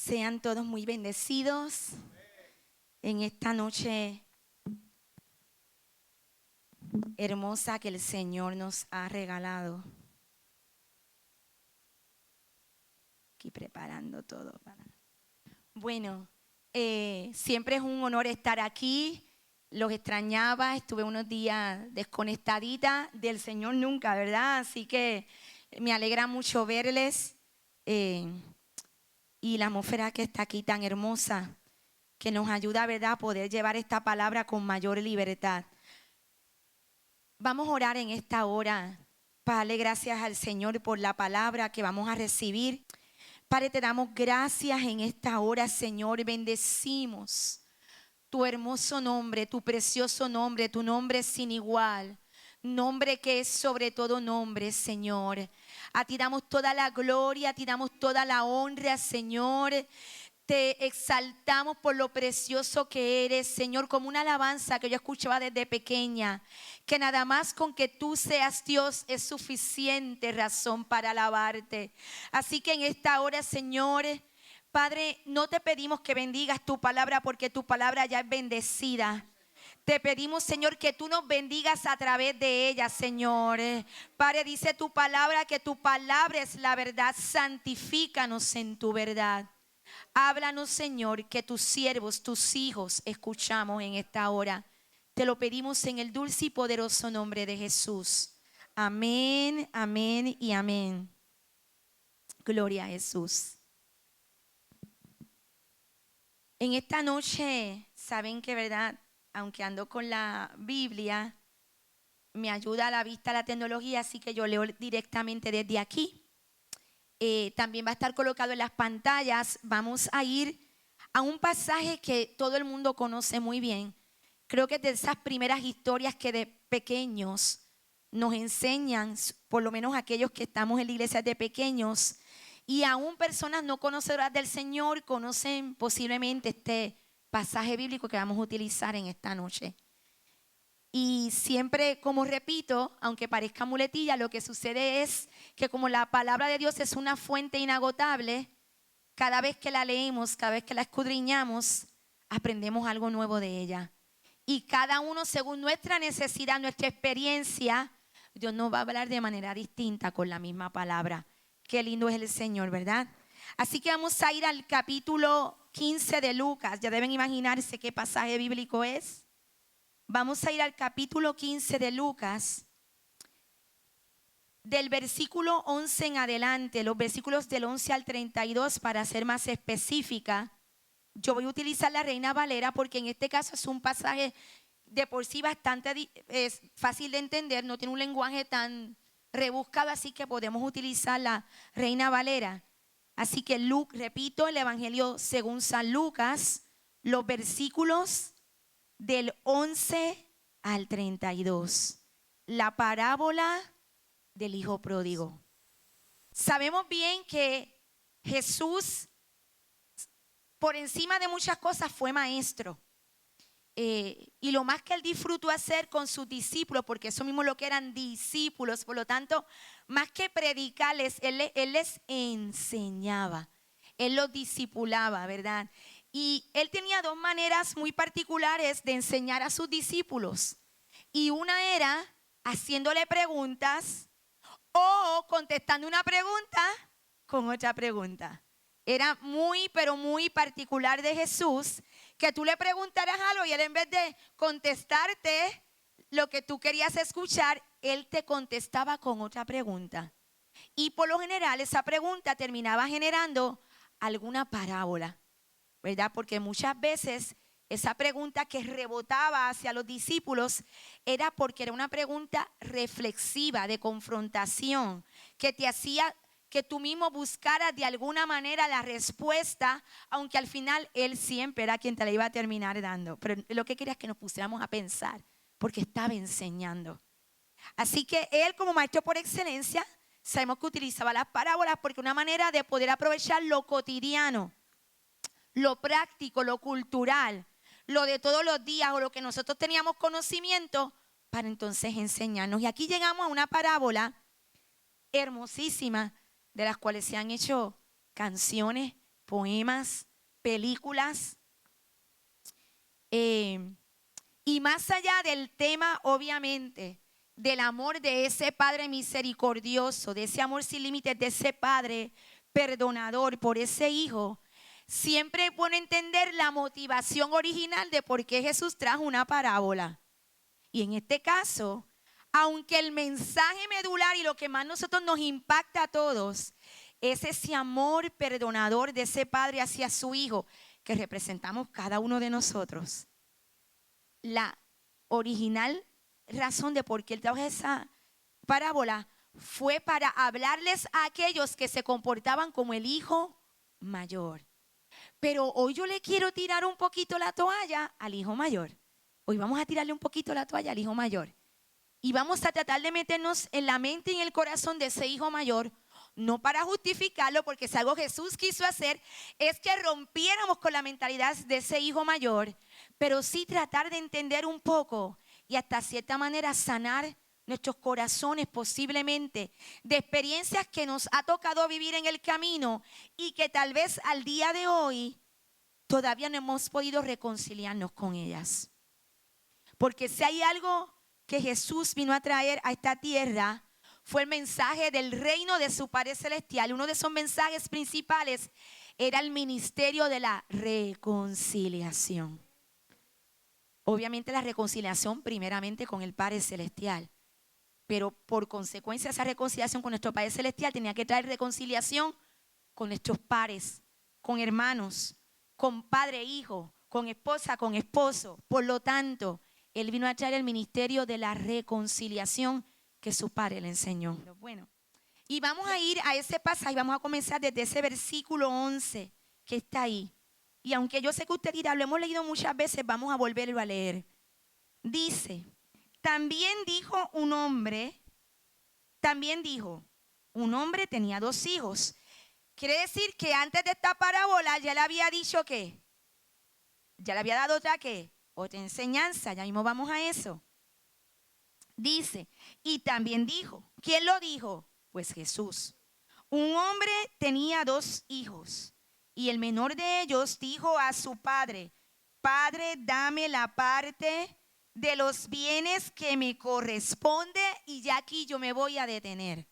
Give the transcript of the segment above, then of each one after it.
Sean todos muy bendecidos en esta noche hermosa que el Señor nos ha regalado. Aquí preparando todo. Bueno, siempre es un honor estar aquí. Los extrañaba, estuve unos días desconectadita del Señor nunca, ¿verdad? Así que me alegra mucho verles y la atmósfera que está aquí tan hermosa, que nos ayuda, ¿verdad?, a poder llevar esta palabra con mayor libertad. Vamos a orar en esta hora para darle gracias al Señor por la palabra que vamos a recibir. Padre, te damos gracias en esta hora, Señor, bendecimos tu hermoso nombre, tu precioso nombre, tu nombre sin igual, nombre que es sobre todo nombre, Señor. A ti damos toda la gloria, a ti damos toda la honra, Señor. Te exaltamos por lo precioso que eres, Señor, como una alabanza que yo escuchaba desde pequeña, que nada más con que tú seas Dios es suficiente razón para alabarte. Así que en esta hora, Señor, Padre, no te pedimos que bendigas tu palabra porque tu palabra ya es bendecida. Te pedimos, Señor, que tú nos bendigas a través de ella, Señor. Padre, dice tu palabra que tu palabra es la verdad. Santifícanos en tu verdad. Háblanos, Señor, que tus siervos, tus hijos, escuchamos en esta hora. Te lo pedimos en el dulce y poderoso nombre de Jesús. Amén, amén y amén. Gloria a Jesús. En esta noche, saben que, verdad, aunque ando con la Biblia, me ayuda a la vista la tecnología, así que yo leo directamente desde aquí. También va a estar colocado en las pantallas. Vamos a ir a un pasaje que todo el mundo conoce muy bien. Creo que es de esas primeras historias que de pequeños nos enseñan, por lo menos aquellos que estamos en la iglesia de pequeños, y aún personas no conocedoras del Señor conocen posiblemente este pasaje bíblico que vamos a utilizar en esta noche. Y siempre, como repito, aunque parezca muletilla, lo que sucede es que como la palabra de Dios es una fuente inagotable, cada vez que la leemos, cada vez que la escudriñamos, aprendemos algo nuevo de ella. Y cada uno, según nuestra necesidad, nuestra experiencia, Dios nos va a hablar de manera distinta con la misma palabra. Qué lindo es el Señor, ¿verdad? Así que vamos a ir al capítulo 15 de Lucas. Ya deben imaginarse qué pasaje bíblico es. Vamos a ir al capítulo 15 de Lucas, del versículo 11 en adelante, los versículos del 11 al 32 para ser más específica. Yo voy a utilizar la Reina Valera porque en este caso es un pasaje de por sí bastante fácil de entender, no tiene un lenguaje tan rebuscado, así que podemos utilizar la Reina Valera. Así que repito, el Evangelio según San Lucas, los versículos del 11 al 32, la parábola del hijo pródigo. Sabemos bien que Jesús, por encima de muchas cosas, fue maestro. Y lo más que él disfrutó hacer con sus discípulos, porque eso mismo lo que eran discípulos, por lo tanto, más que predicarles, él les enseñaba, él los discipulaba, ¿verdad? Y él tenía dos maneras muy particulares de enseñar a sus discípulos. Y una era haciéndole preguntas o contestando una pregunta con otra pregunta. Era muy, pero muy particular de Jesús, que tú le preguntaras algo y él, en vez de contestarte lo que tú querías escuchar, él te contestaba con otra pregunta. Y por lo general esa pregunta terminaba generando alguna parábola, ¿verdad? Porque muchas veces esa pregunta que rebotaba hacia los discípulos era porque era una pregunta reflexiva, de confrontación, que te hacía que tú mismo buscaras de alguna manera la respuesta, aunque al final él siempre era quien te la iba a terminar dando. Pero lo que quería es que nos pusiéramos a pensar, porque estaba enseñando. Así que él, como maestro por excelencia, sabemos que utilizaba las parábolas porque una manera de poder aprovechar lo cotidiano, lo práctico, lo cultural, lo de todos los días o lo que nosotros teníamos conocimiento para entonces enseñarnos. Y aquí llegamos a una parábola hermosísima de las cuales se han hecho canciones poemas, películas. Y más allá del tema, obviamente, del amor de ese Padre misericordioso, de ese amor sin límites, de ese Padre perdonador por ese Hijo, siempre es bueno entender la motivación original de por qué Jesús trajo una parábola. Y en este caso, aunque el mensaje medular y lo que más nosotros nos impacta a todos es ese amor perdonador de ese Padre hacia su Hijo que representamos cada uno de nosotros, la original razón de por qué él trajo esa parábola fue para hablarles a aquellos que se comportaban como el hijo mayor. Pero hoy yo le quiero tirar un poquito la toalla al hijo mayor. Hoy vamos a tirarle un poquito la toalla al hijo mayor. Y vamos a tratar de meternos en la mente y en el corazón de ese hijo mayor, no para justificarlo, porque si algo Jesús quiso hacer es que rompiéramos con la mentalidad de ese hijo mayor, pero sí tratar de entender un poco y hasta cierta manera sanar nuestros corazones posiblemente de experiencias que nos ha tocado vivir en el camino y que tal vez al día de hoy todavía no hemos podido reconciliarnos con ellas. Porque si hay algo que Jesús vino a traer a esta tierra, fue el mensaje del reino de su Padre Celestial. Uno de esos mensajes principales era el ministerio de la reconciliación. Obviamente la reconciliación primeramente con el Padre Celestial, pero por consecuencia esa reconciliación con nuestro Padre Celestial tenía que traer reconciliación con nuestros pares, con hermanos, con padre e hijo, con esposa, con esposo. Por lo tanto, Él vino a traer el ministerio de la reconciliación que su Padre le enseñó. Bueno, y vamos a ir a ese pasaje, vamos a comenzar desde ese versículo 11 que está ahí. Y aunque yo sé que usted dirá, lo hemos leído muchas veces, vamos a volverlo a leer. Dice, también dijo, un hombre tenía 2 hijos. Quiere decir que antes de esta parábola ya le había dicho que, ya le había dado otra enseñanza, ya mismo vamos a eso. Dice, y también dijo, ¿quién lo dijo? Pues Jesús. Un hombre tenía 2 hijos y el menor de ellos dijo a su padre, Padre, dame la parte de los bienes que me corresponde, y ya aquí yo me voy a detener.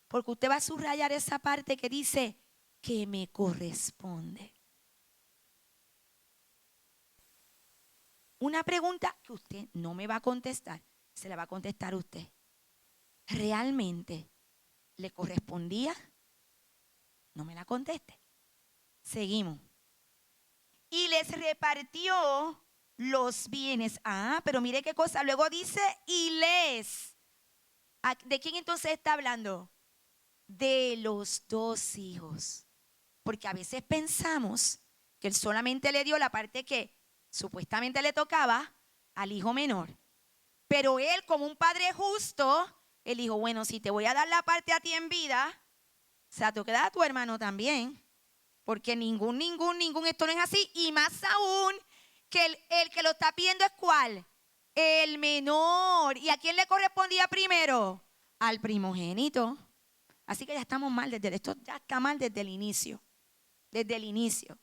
Porque usted va a subrayar esa parte que dice que me corresponde. Una pregunta que usted no me va a contestar, se la va a contestar usted. ¿Realmente le correspondía? No me la conteste. Seguimos. Y les repartió los bienes. Ah, pero mire qué cosa. Luego dice, y les. ¿De quién entonces está hablando? De los 2 hijos. Porque a veces pensamos que él solamente le dio la parte que supuestamente le tocaba al hijo menor. Pero él, como un padre justo, él dijo, bueno, si te voy a dar la parte a ti en vida, se la tengo que dar a tu hermano también. Porque ningún, esto no es así. Y más aún, que el que lo está pidiendo es ¿cuál? El menor. ¿Y a quién le correspondía primero? Al primogénito. Así que ya estamos mal esto ya está mal desde el inicio. Desde el inicio.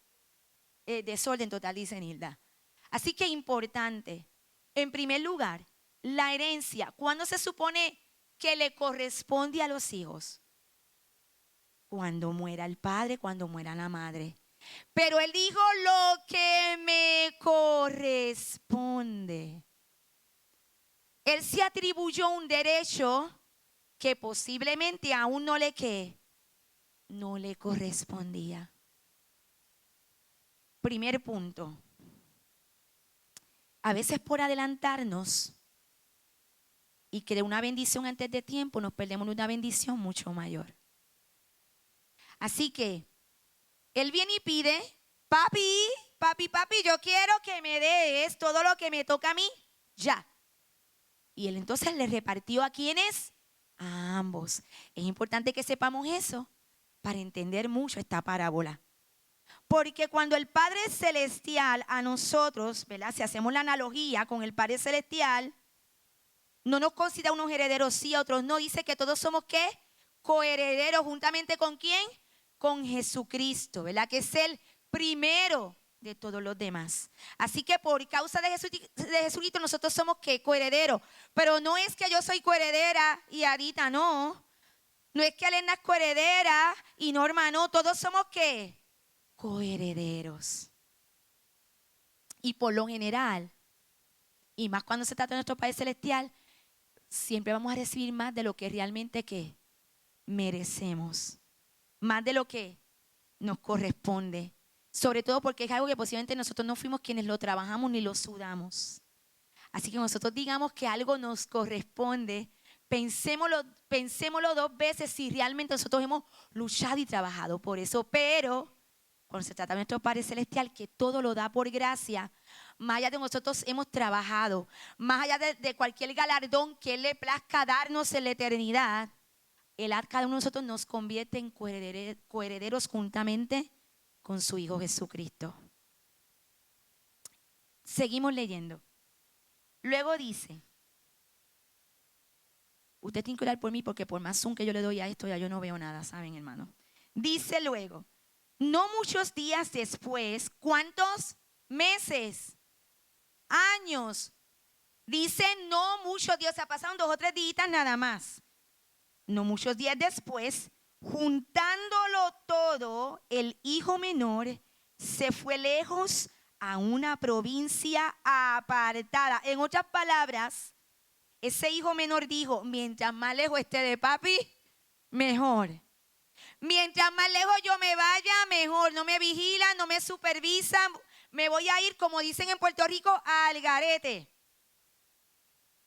Desorden total, dice Nilda. Así que importante. En primer lugar, la herencia. ¿Cuándo se supone que le corresponde a los hijos? Cuando muera el padre, cuando muera la madre. Pero él dijo lo que me corresponde. Él se atribuyó un derecho que posiblemente aún no le correspondía. Primer punto. A veces por adelantarnos y querer una bendición antes de tiempo, nos perdemos una bendición mucho mayor. Así que él viene y pide, papi, yo quiero que me des todo lo que me toca a mí, ya. Y él entonces le repartió ¿a quiénes? A ambos. Es importante que sepamos eso para entender mucho esta parábola. Porque cuando el Padre Celestial a nosotros, ¿verdad? Si hacemos la analogía con el Padre Celestial, no nos considera unos herederos sí, a otros no. Dice que todos somos ¿qué? Coherederos, ¿juntamente con quién? con Jesucristo, ¿verdad? Que es el primero de todos los demás. Así que por causa de Jesucristo nosotros somos ¿qué? Coherederos. Pero no es que yo soy coheredera y Adita no. No es que Elena es coheredera y Norma no. Todos somos ¿qué? Coherederos. Y por lo general, y más cuando se trata de nuestro Padre Celestial, siempre vamos a recibir más de lo que realmente ¿qué? Merecemos. Más de lo que nos corresponde. Sobre todo porque es algo que posiblemente nosotros no fuimos quienes lo trabajamos ni lo sudamos. Así que nosotros digamos que algo nos corresponde, pensémoslo dos veces si realmente nosotros hemos luchado y trabajado por eso. Pero cuando se trata de nuestro Padre Celestial, que todo lo da por gracia, más allá de nosotros hemos trabajado, más allá de cualquier galardón que Él le plazca darnos en la eternidad, cada uno de nosotros nos convierte en coherederos juntamente con su Hijo Jesucristo. Seguimos leyendo. Luego dice, usted tiene que orar por mí porque por más zoom que yo le doy a esto ya yo no veo nada, ¿saben, hermano? Dice luego, no muchos días después, ¿cuántos meses? Años. Dice no muchos días, o sea, pasaron 2 o 3 días nada más. No muchos días después, juntándolo todo, el hijo menor se fue lejos a una provincia apartada. En otras palabras, ese hijo menor dijo, mientras más lejos esté de papi, mejor. Mientras más lejos yo me vaya, mejor. No me vigilan, no me supervisan. Me voy a ir, como dicen en Puerto Rico, al garete.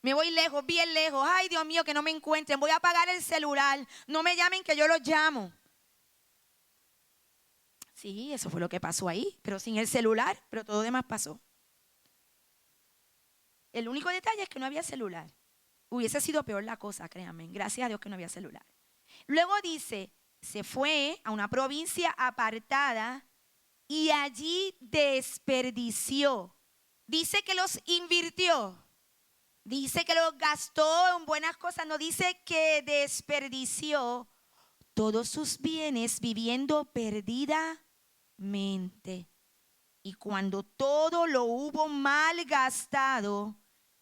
Me voy lejos, bien lejos. Ay, Dios mío, que no me encuentren. Voy a apagar el celular. No me llamen que yo los llamo. Sí, eso fue lo que pasó ahí, pero sin el celular, pero todo lo demás pasó. El único detalle es que no había celular. Hubiese sido peor la cosa, créanme. Gracias a Dios que no había celular. Luego dice, se fue a una provincia apartada y allí desperdició. Dice que los invirtió. Dice que los gastó en buenas cosas. No dice que desperdició todos sus bienes viviendo perdidamente. Y cuando todo lo hubo malgastado,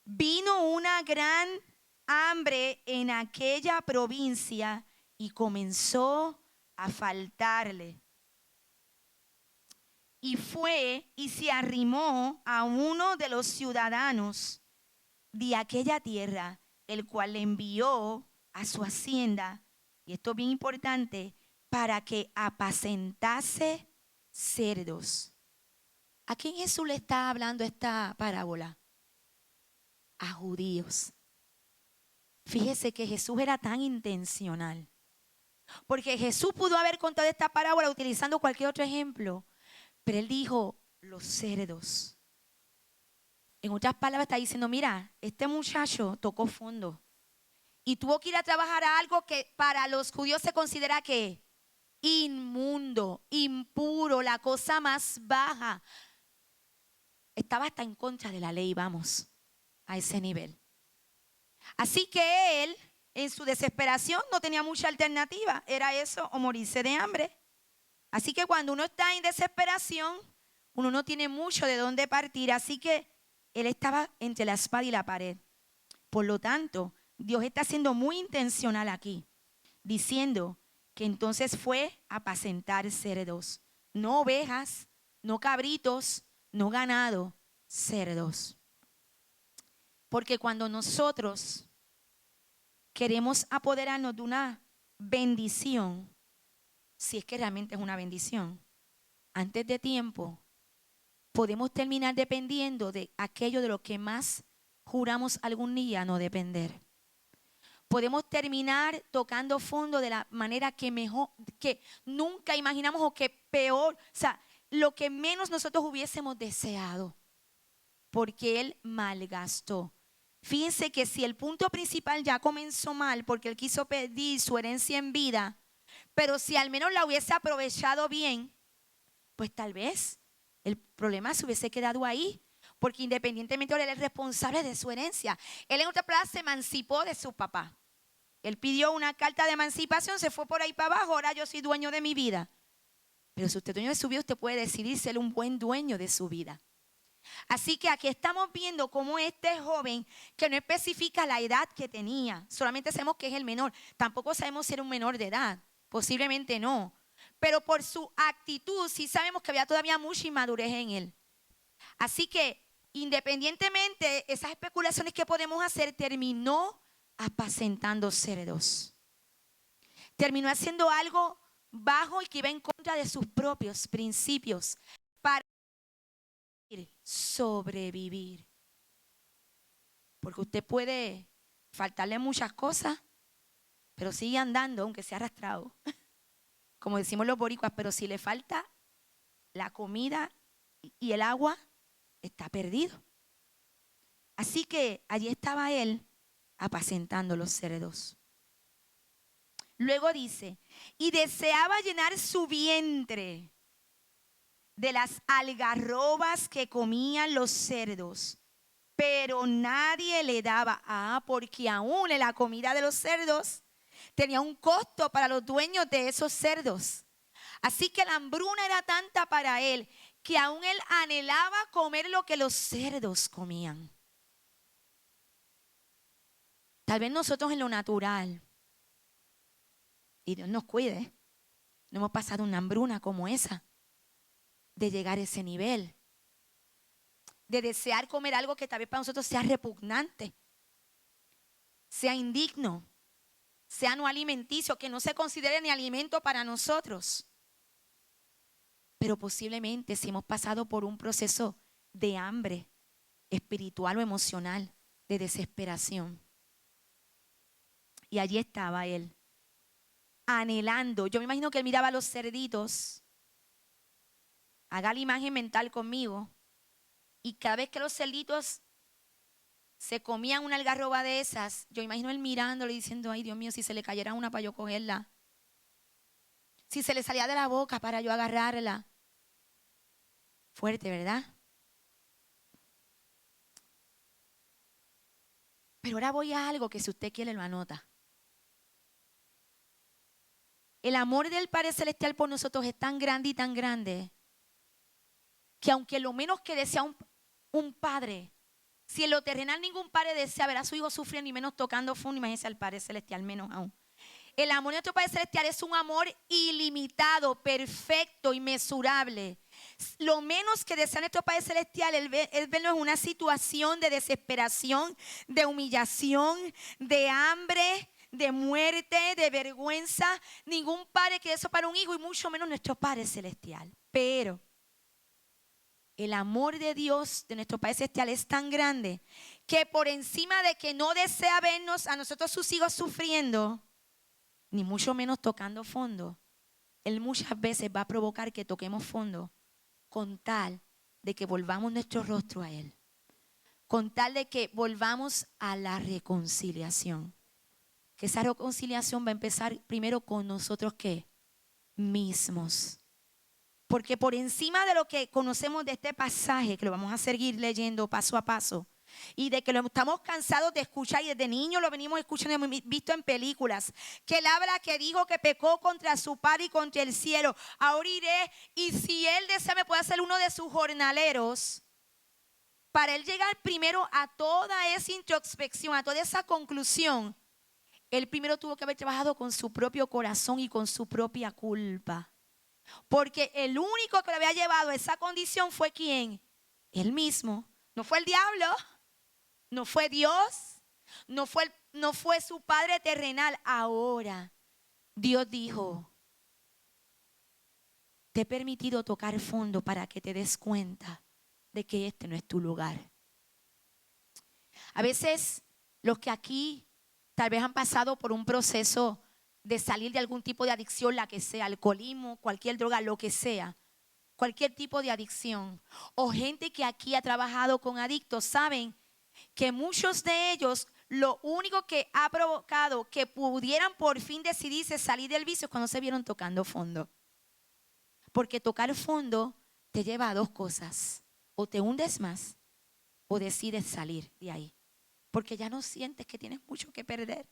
vino una gran hambre en aquella provincia y comenzó a faltarle. Y fue y se arrimó a uno de los ciudadanos de aquella tierra, el cual le envió a su hacienda, y esto es bien importante, para que apacentase cerdos. ¿A quién Jesús le está hablando esta parábola? A judíos. Fíjese que Jesús era tan intencional, porque Jesús pudo haber contado esta parábola utilizando cualquier otro ejemplo, pero él dijo los cerdos. En otras palabras está diciendo, mira, este muchacho tocó fondo y tuvo que ir a trabajar a algo que para los judíos se considera que inmundo, impuro, la cosa más baja. Estaba hasta en contra de la ley, vamos, a ese nivel. Así que él, en su desesperación, no tenía mucha alternativa. Era eso o morirse de hambre. Así que cuando uno está en desesperación, uno no tiene mucho de dónde partir. Así que él estaba entre la espada y la pared. Por lo tanto, Dios está siendo muy intencional aquí, diciendo que entonces fue a apacentar cerdos. No ovejas, no cabritos, no ganado, cerdos. Porque cuando nosotros queremos apoderarnos de una bendición, si es que realmente es una bendición, antes de tiempo, podemos terminar dependiendo de aquello de lo que más juramos algún día no depender. Podemos terminar tocando fondo de la manera que mejor, que nunca imaginamos o que peor, o sea, lo que menos nosotros hubiésemos deseado, porque Él malgastó. Fíjense que si el punto principal ya comenzó mal, porque Él quiso pedir su herencia en vida, pero si al menos la hubiese aprovechado bien, pues tal vez el problema se hubiese quedado ahí, porque independientemente ahora él es responsable de su herencia. Él en otra palabra se emancipó de su papá. Él pidió una carta de emancipación, se fue por ahí para abajo, ahora yo soy dueño de mi vida. Pero si usted es dueño de su vida, usted puede decidir ser un buen dueño de su vida. Así que aquí estamos viendo cómo este joven, que no especifica la edad que tenía, solamente sabemos que es el menor, tampoco sabemos si era un menor de edad, posiblemente no, pero por su actitud sí sabemos que había todavía mucha inmadurez en él. Así que independientemente de esas especulaciones que podemos hacer, terminó apacentando cerdos. Terminó haciendo algo bajo y que iba en contra de sus propios principios para sobrevivir. Porque usted puede faltarle muchas cosas, pero sigue andando aunque sea arrastrado. Como decimos los boricuas, pero si le falta la comida y el agua, está perdido. Así que allí estaba él apacentando los cerdos. Luego dice, y deseaba llenar su vientre de las algarrobas que comían los cerdos, pero nadie le daba. Porque aún en la comida de los cerdos tenía un costo para los dueños de esos cerdos. Así que la hambruna era tanta para él que aún él anhelaba comer lo que los cerdos comían. Tal vez nosotros en lo natural, y Dios nos cuide, no hemos pasado una hambruna como esa, de llegar a ese nivel, de desear comer algo que tal vez para nosotros sea repugnante, sea indigno, sea no alimenticio, que no se considere ni alimento para nosotros. Pero posiblemente si hemos pasado por un proceso de hambre espiritual o emocional, de desesperación. Y allí estaba él, anhelando. Yo me imagino que él miraba a los cerditos. Haga la imagen mental conmigo. Y cada vez que los cerditos se comían una algarroba de esas, yo imagino él mirándole y diciendo, ay Dios mío, si se le cayera una para yo cogerla. Si se le salía de la boca para yo agarrarla. Fuerte, ¿verdad? Pero ahora voy a algo que si usted quiere lo anota. El amor del Padre Celestial por nosotros es tan grande y tan grande que aunque lo menos que desea un padre, si en lo terrenal ningún padre desea ver a su hijo sufrir ni menos tocando fondo, imagínense al Padre Celestial, menos aún. El amor de nuestro Padre Celestial es un amor ilimitado, perfecto, inmesurable. Lo menos que desea nuestro Padre Celestial es vernos en una situación de desesperación, de humillación, de hambre, de muerte, de vergüenza. Ningún padre quiere eso para un hijo y mucho menos nuestro Padre Celestial. Pero el amor de Dios, de nuestro Padre Celestial, es tan grande que por encima de que no desea vernos a nosotros sus hijos sufriendo, ni mucho menos tocando fondo, Él muchas veces va a provocar que toquemos fondo con tal de que volvamos nuestro rostro a Él, con tal de que volvamos a la reconciliación. Que esa reconciliación va a empezar primero con nosotros ¿qué? Mismos. Porque por encima de lo que conocemos de este pasaje, que lo vamos a seguir leyendo paso a paso, y de que lo estamos cansados de escuchar, y desde niños lo venimos escuchando, hemos visto en películas, que él habla que dijo que pecó contra su padre y contra el cielo. Ahora iré, y si él desea me puede hacer uno de sus jornaleros, para él llegar primero a toda esa introspección, a toda esa conclusión. Él primero tuvo que haber trabajado con su propio corazón y con su propia culpa. Porque el único que lo había llevado a esa condición fue ¿quién? Él mismo. No fue el diablo, no fue Dios, no fue su padre terrenal. Ahora Dios dijo, te he permitido tocar fondo para que te des cuenta de que este no es tu lugar. A veces los que aquí tal vez han pasado por un proceso de salir de algún tipo de adicción, la que sea, alcoholismo, cualquier droga, lo que sea, cualquier tipo de adicción, o gente que aquí ha trabajado con adictos, saben que muchos de ellos lo único que ha provocado que pudieran por fin decidirse salir del vicio es cuando se vieron tocando fondo. Porque tocar fondo te lleva a dos cosas: o te hundes más o decides salir de ahí, porque ya no sientes que tienes mucho que perder.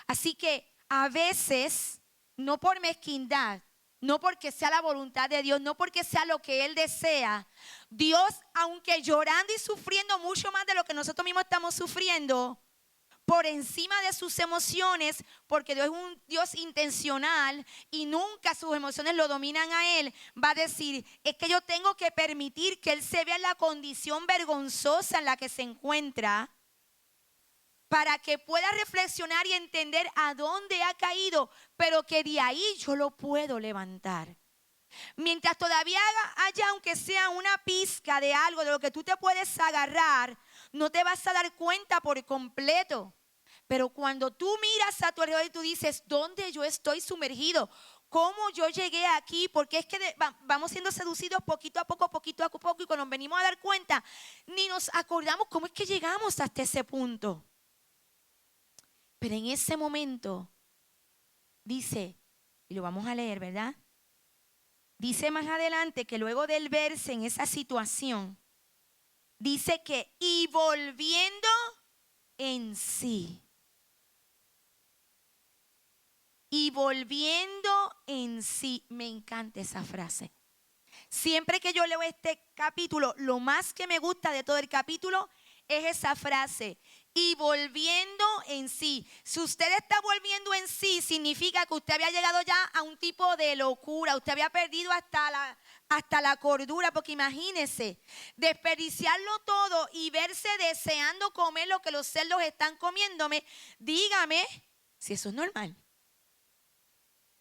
Así que a veces, no por mezquindad, no porque sea la voluntad de Dios, no porque sea lo que Él desea. Dios, aunque llorando y sufriendo mucho más de lo que nosotros mismos estamos sufriendo, por encima de sus emociones, porque Dios es un Dios intencional y nunca sus emociones lo dominan a Él, va a decir, es que yo tengo que permitir que Él se vea en la condición vergonzosa en la que se encuentra, para que pueda reflexionar y entender a dónde ha caído, pero que de ahí yo lo puedo levantar. Mientras todavía haya, aunque sea una pizca de algo de lo que tú te puedes agarrar, no te vas a dar cuenta por completo. Pero cuando tú miras a tu alrededor y tú dices, ¿dónde yo estoy sumergido? ¿Cómo yo llegué aquí? Porque es que vamos siendo seducidos poquito a poco, y cuando nos venimos a dar cuenta, ni nos acordamos cómo es que llegamos hasta ese punto. Pero en ese momento, dice, y lo vamos a leer, ¿verdad? Dice más adelante que luego de él verse en esa situación, dice que y volviendo en sí. Y volviendo en sí. Me encanta esa frase. Siempre que yo leo este capítulo, lo más que me gusta de todo el capítulo es esa frase. Y volviendo en sí. Si usted está volviendo en sí, significa que usted había llegado ya a un tipo de locura. Usted había perdido hasta la cordura. Porque imagínese, desperdiciarlo todo y verse deseando comer lo que los cerdos están comiéndome. Dígame si eso es normal.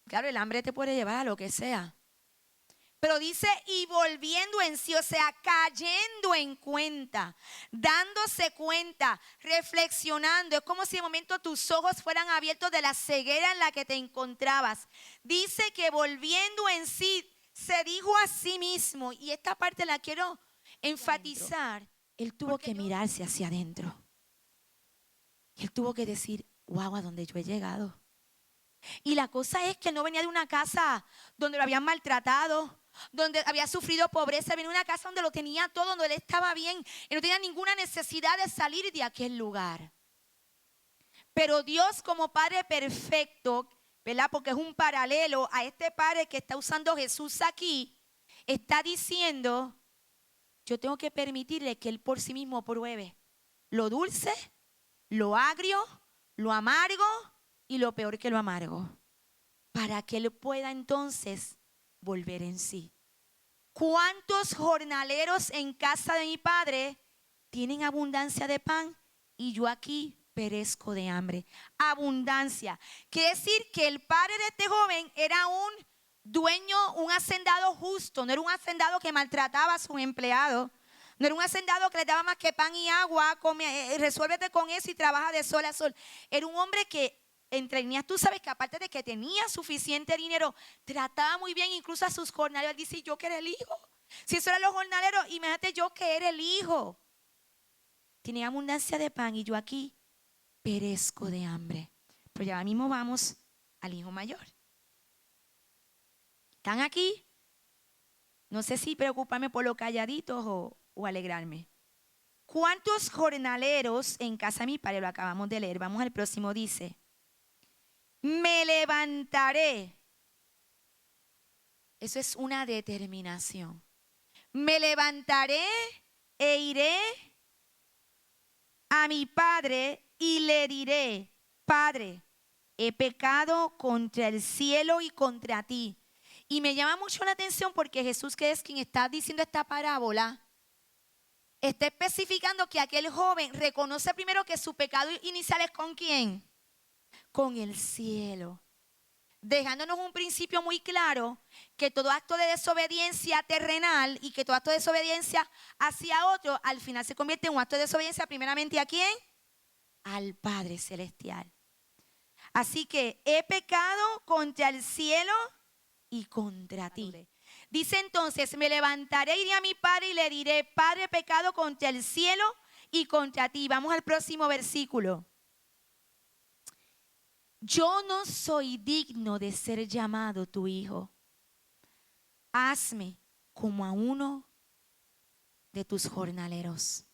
Claro, el hambre te puede llevar a lo que sea. Pero dice, y volviendo en sí, o sea, cayendo en cuenta, dándose cuenta, reflexionando. Es como si de momento tus ojos fueran abiertos de la ceguera en la que te encontrabas. Dice que volviendo en sí, se dijo a sí mismo, y esta parte la quiero enfatizar. Él tuvo que mirarse hacia adentro. Él tuvo que decir, wow, a donde yo he llegado. Y la cosa es que no venía de una casa donde lo habían maltratado, donde había sufrido pobreza. Venía de una casa donde lo tenía todo, donde él estaba bien y no tenía ninguna necesidad de salir de aquel lugar. Pero Dios, como Padre perfecto, ¿verdad? Porque es un paralelo a este Padre que está usando Jesús aquí, está diciendo, yo tengo que permitirle que Él por sí mismo pruebe lo dulce, lo agrio, lo amargo y lo peor que lo amargo, para que Él pueda entonces volver en sí. ¿Cuántos jornaleros en casa de mi padre tienen abundancia de pan y yo aquí perezco de hambre? Abundancia. Quiere decir que el padre de este joven era un dueño, un hacendado justo. No era un hacendado que maltrataba a sus empleados. No era un hacendado que le daba más que pan y agua. Resuélvete con eso y trabaja de sol a sol. Era un hombre que entre líneas, tú sabes que aparte de que tenía suficiente dinero, trataba muy bien incluso a sus jornaleros. Él dice, yo que era el hijo. Si eso eran los jornaleros, imagínate yo que era el hijo. Tenía abundancia de pan y yo aquí perezco de hambre. Pero ya mismo vamos al hijo mayor. ¿Están aquí? No sé si preocuparme por lo calladitos o alegrarme. ¿Cuántos jornaleros en casa de mi padre? Lo acabamos de leer. Vamos al próximo, dice. Me levantaré. Eso es una determinación. Me levantaré e iré a mi padre y le diré, Padre, he pecado contra el cielo y contra ti. Y me llama mucho la atención porque Jesús, que es quien está diciendo esta parábola, está especificando que aquel joven reconoce primero que su pecado inicial es ¿con quién? Con el cielo. Dejándonos un principio muy claro, que todo acto de desobediencia terrenal y que todo acto de desobediencia hacia otro, al final se convierte en un acto de desobediencia primeramente ¿a quién? Al Padre Celestial. Así que he pecado contra el cielo y contra ti. Dice entonces, me levantaré, iré a mi Padre y le diré, Padre, he pecado contra el cielo y contra ti. Vamos al próximo versículo. Yo no soy digno de ser llamado tu hijo. Hazme como a uno de tus jornaleros.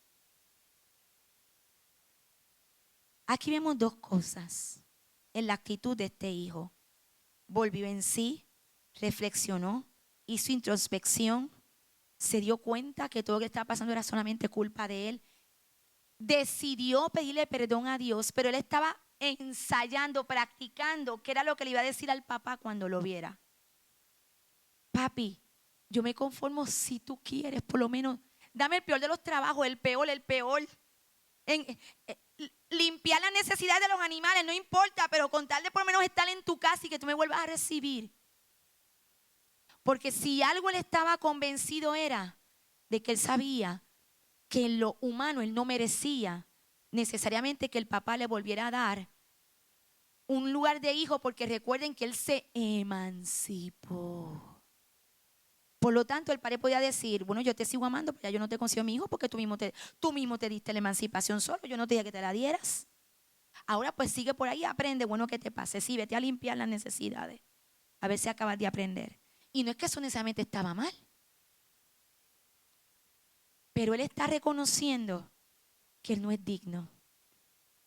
Aquí vemos dos cosas en la actitud de este hijo. Volvió en sí, reflexionó, hizo introspección, se dio cuenta que todo lo que estaba pasando era solamente culpa de él. Decidió pedirle perdón a Dios, pero él estaba ensayando, practicando, qué era lo que le iba a decir al papá cuando lo viera. Papi, yo me conformo si tú quieres, por lo menos, dame el peor de los trabajos, el peor. Limpiar las necesidades de los animales, no importa, pero con tal de por lo menos estar en tu casa y que tú me vuelvas a recibir. Porque si algo él estaba convencido era de que él sabía que en lo humano él no merecía necesariamente que el papá le volviera a dar un lugar de hijo, porque recuerden que él se emancipó. Por lo tanto, el padre podía decir, bueno, yo te sigo amando, pero ya yo no te considero mi hijo porque tú mismo te diste la emancipación solo, yo no te dije que te la dieras. Ahora pues sigue por ahí, aprende, bueno, que te pase, sí, vete a limpiar las necesidades, a ver si acabas de aprender. Y no es que eso necesariamente estaba mal, pero él está reconociendo que él no es digno.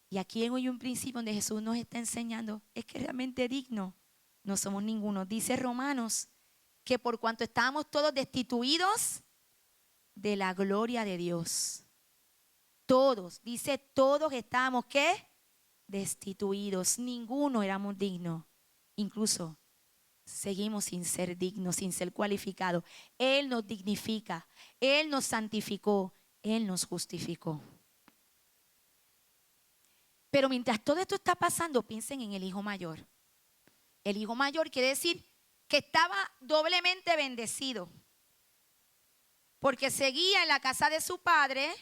Y aquí en hoy un principio donde Jesús nos está enseñando, es que realmente digno no somos ninguno. Dice Romanos que por cuanto estábamos todos destituidos de la gloria de Dios. Todos, dice todos estábamos, ¿qué? Destituidos, ninguno éramos dignos. Incluso seguimos sin ser dignos, sin ser cualificados. Él nos dignifica, Él nos santificó, Él nos justificó. Pero mientras todo esto está pasando, piensen en el hijo mayor. El hijo mayor quiere decir que estaba doblemente bendecido, porque seguía en la casa de su padre,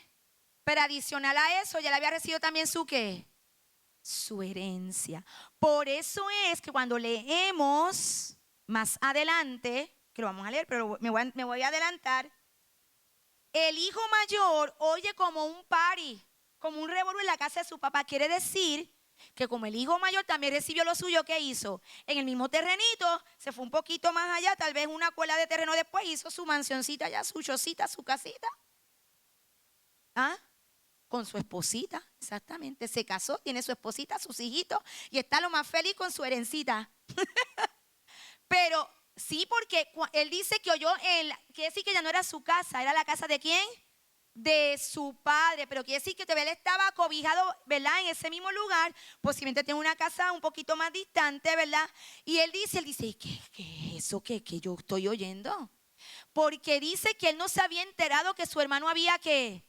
pero adicional a eso ya le había recibido también su ¿qué? Su herencia. Por eso es que cuando leemos más adelante, que lo vamos a leer, pero me voy a adelantar, el hijo mayor oye como un party, como un revolú en la casa de su papá. Quiere decir que como el hijo mayor también recibió lo suyo, ¿qué hizo? En el mismo terrenito, se fue un poquito más allá, tal vez una cuela de terreno después, hizo su mansioncita allá, su chocita, su casita. ¿Ah? Con su esposita, exactamente. Se casó, tiene su esposita, sus hijitos y está lo más feliz con su herencita. Pero sí, porque él dice que oyó, quiere decir que ya no era su casa, era la casa de ¿quién? De su padre, pero quiere decir que todavía él estaba cobijado, ¿verdad? En ese mismo lugar, posiblemente tiene una casa un poquito más distante, ¿verdad? Y él dice, ¿qué es eso que yo estoy oyendo? Porque dice que él no se había enterado que su hermano había que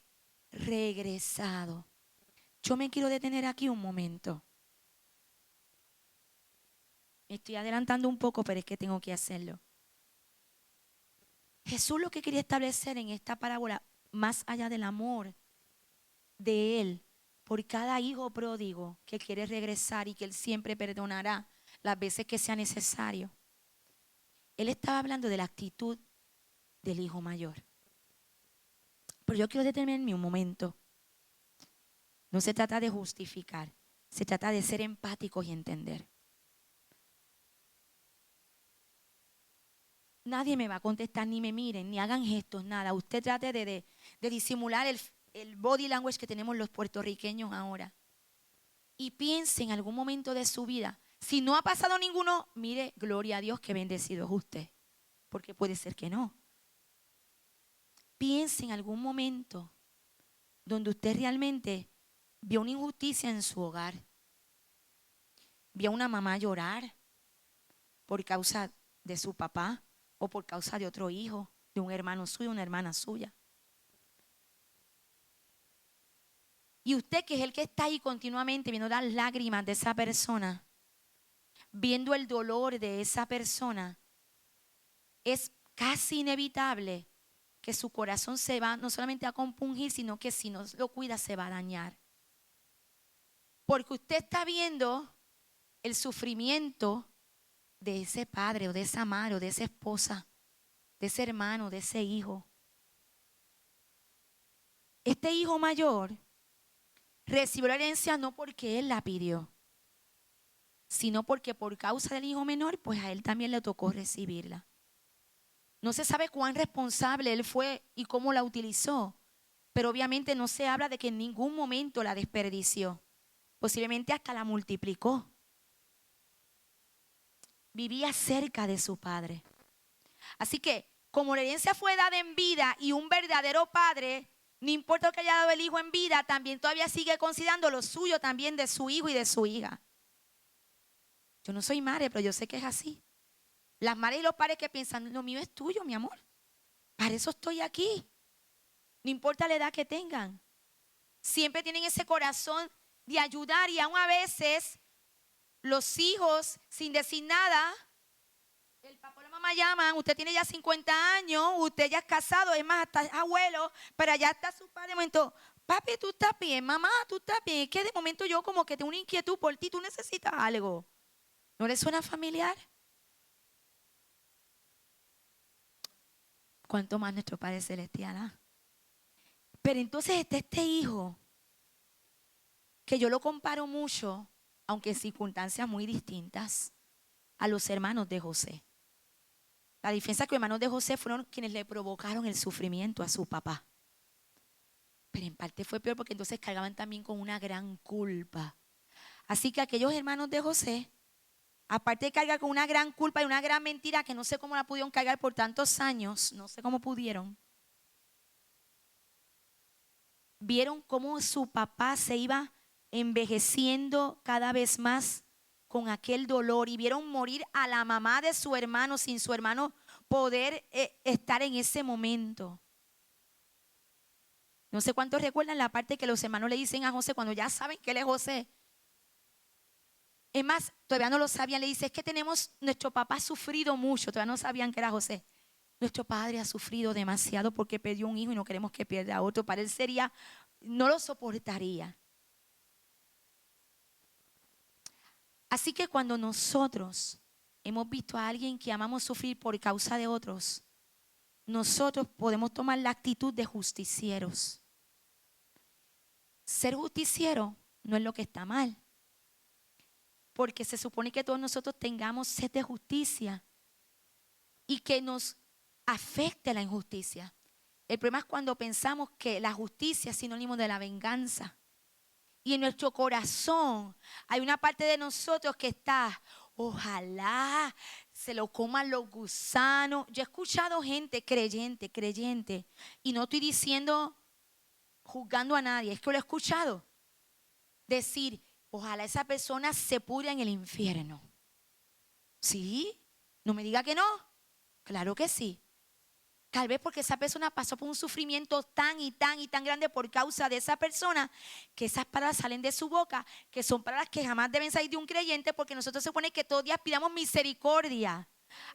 regresado. Yo me quiero detener aquí un momento. Me estoy adelantando un poco, pero es que tengo que hacerlo. Jesús lo que quería establecer en esta parábola, más allá del amor de Él por cada hijo pródigo que quiere regresar y que Él siempre perdonará las veces que sea necesario, Él estaba hablando de la actitud del hijo mayor. Pero yo quiero detenerme un momento. No se trata de justificar, se trata de ser empáticos y entender. Nadie me va a contestar, ni me miren, ni hagan gestos, nada. Usted trate de disimular el body language que tenemos los puertorriqueños ahora. Y piense en algún momento de su vida. Si no ha pasado ninguno, mire, gloria a Dios, que bendecido es usted. Porque puede ser que no. Piense en algún momento donde usted realmente vio una injusticia en su hogar. Vio a una mamá llorar por causa de su papá o por causa de otro hijo, de un hermano suyo, una hermana suya. Y usted, que es el que está ahí continuamente viendo las lágrimas de esa persona, viendo el dolor de esa persona, es casi inevitable que su corazón se va no solamente a compungir, sino que si no lo cuida se va a dañar. Porque usted está viendo el sufrimiento de ese padre o de esa madre o de esa esposa, de ese hermano, de ese hijo. Este hijo mayor recibió la herencia no porque él la pidió, sino porque por causa del hijo menor, pues a él también le tocó recibirla. No se sabe cuán responsable él fue y cómo la utilizó, pero obviamente no se habla de que en ningún momento la desperdició. Posiblemente hasta la multiplicó. vivía cerca de su padre. Así que, como la herencia fue dada en vida y un verdadero padre, no importa lo que haya dado el hijo en vida, también todavía sigue considerando lo suyo también de su hijo y de su hija. Yo no soy madre, pero yo sé que es así. Las madres y los padres que piensan, lo mío es tuyo, mi amor. Para eso estoy aquí. No importa la edad que tengan. Siempre tienen ese corazón de ayudar y aún a veces los hijos, sin decir nada, el papá o la mamá llaman, usted tiene ya 50 años, usted ya es casado, es más, hasta es abuelo, pero allá está su padre. De momento, papi, tú estás bien, mamá, tú estás bien. Es que de momento yo como que tengo una inquietud por ti, tú necesitas algo. ¿No le suena familiar? ¿Cuánto más nuestro Padre Celestial? ¿Ah? Pero entonces está este hijo, que yo lo comparo mucho, aunque en circunstancias muy distintas, a los hermanos de José. La diferencia es que los hermanos de José fueron quienes le provocaron el sufrimiento a su papá. Pero en parte fue peor porque entonces cargaban también con una gran culpa. Así que aquellos hermanos de José, aparte de cargar con una gran culpa y una gran mentira que no sé cómo la pudieron cargar por tantos años, no sé cómo pudieron, vieron cómo su papá se iba envejeciendo cada vez más con aquel dolor y vieron morir a la mamá de su hermano sin su hermano poder estar en ese momento. No sé cuántos recuerdan la parte que los hermanos le dicen a José cuando ya saben que él es José. Es más, todavía no lo sabían, le dice, es que nuestro papá ha sufrido mucho, todavía no sabían que era José. Nuestro padre ha sufrido demasiado porque perdió un hijo y no queremos que pierda a otro. Para él sería, no lo soportaría. Así que cuando nosotros hemos visto a alguien que amamos sufrir por causa de otros, nosotros podemos tomar la actitud de justicieros. Ser justiciero no es lo que está mal, porque se supone que todos nosotros tengamos sed de justicia y que nos afecte la injusticia. El problema es cuando pensamos que la justicia es sinónimo de la venganza. Y en nuestro corazón hay una parte de nosotros que está, ojalá se lo coman los gusanos. Yo he escuchado gente creyente, y no estoy diciendo, juzgando a nadie, es que lo he escuchado decir, ojalá esa persona se pudra en el infierno. ¿Sí? No me diga que no. Claro que sí. Tal vez porque esa persona pasó por un sufrimiento tan y tan grande por causa de esa persona, que esas palabras salen de su boca, que son palabras que jamás deben salir de un creyente, porque nosotros se supone que todos días pidamos misericordia,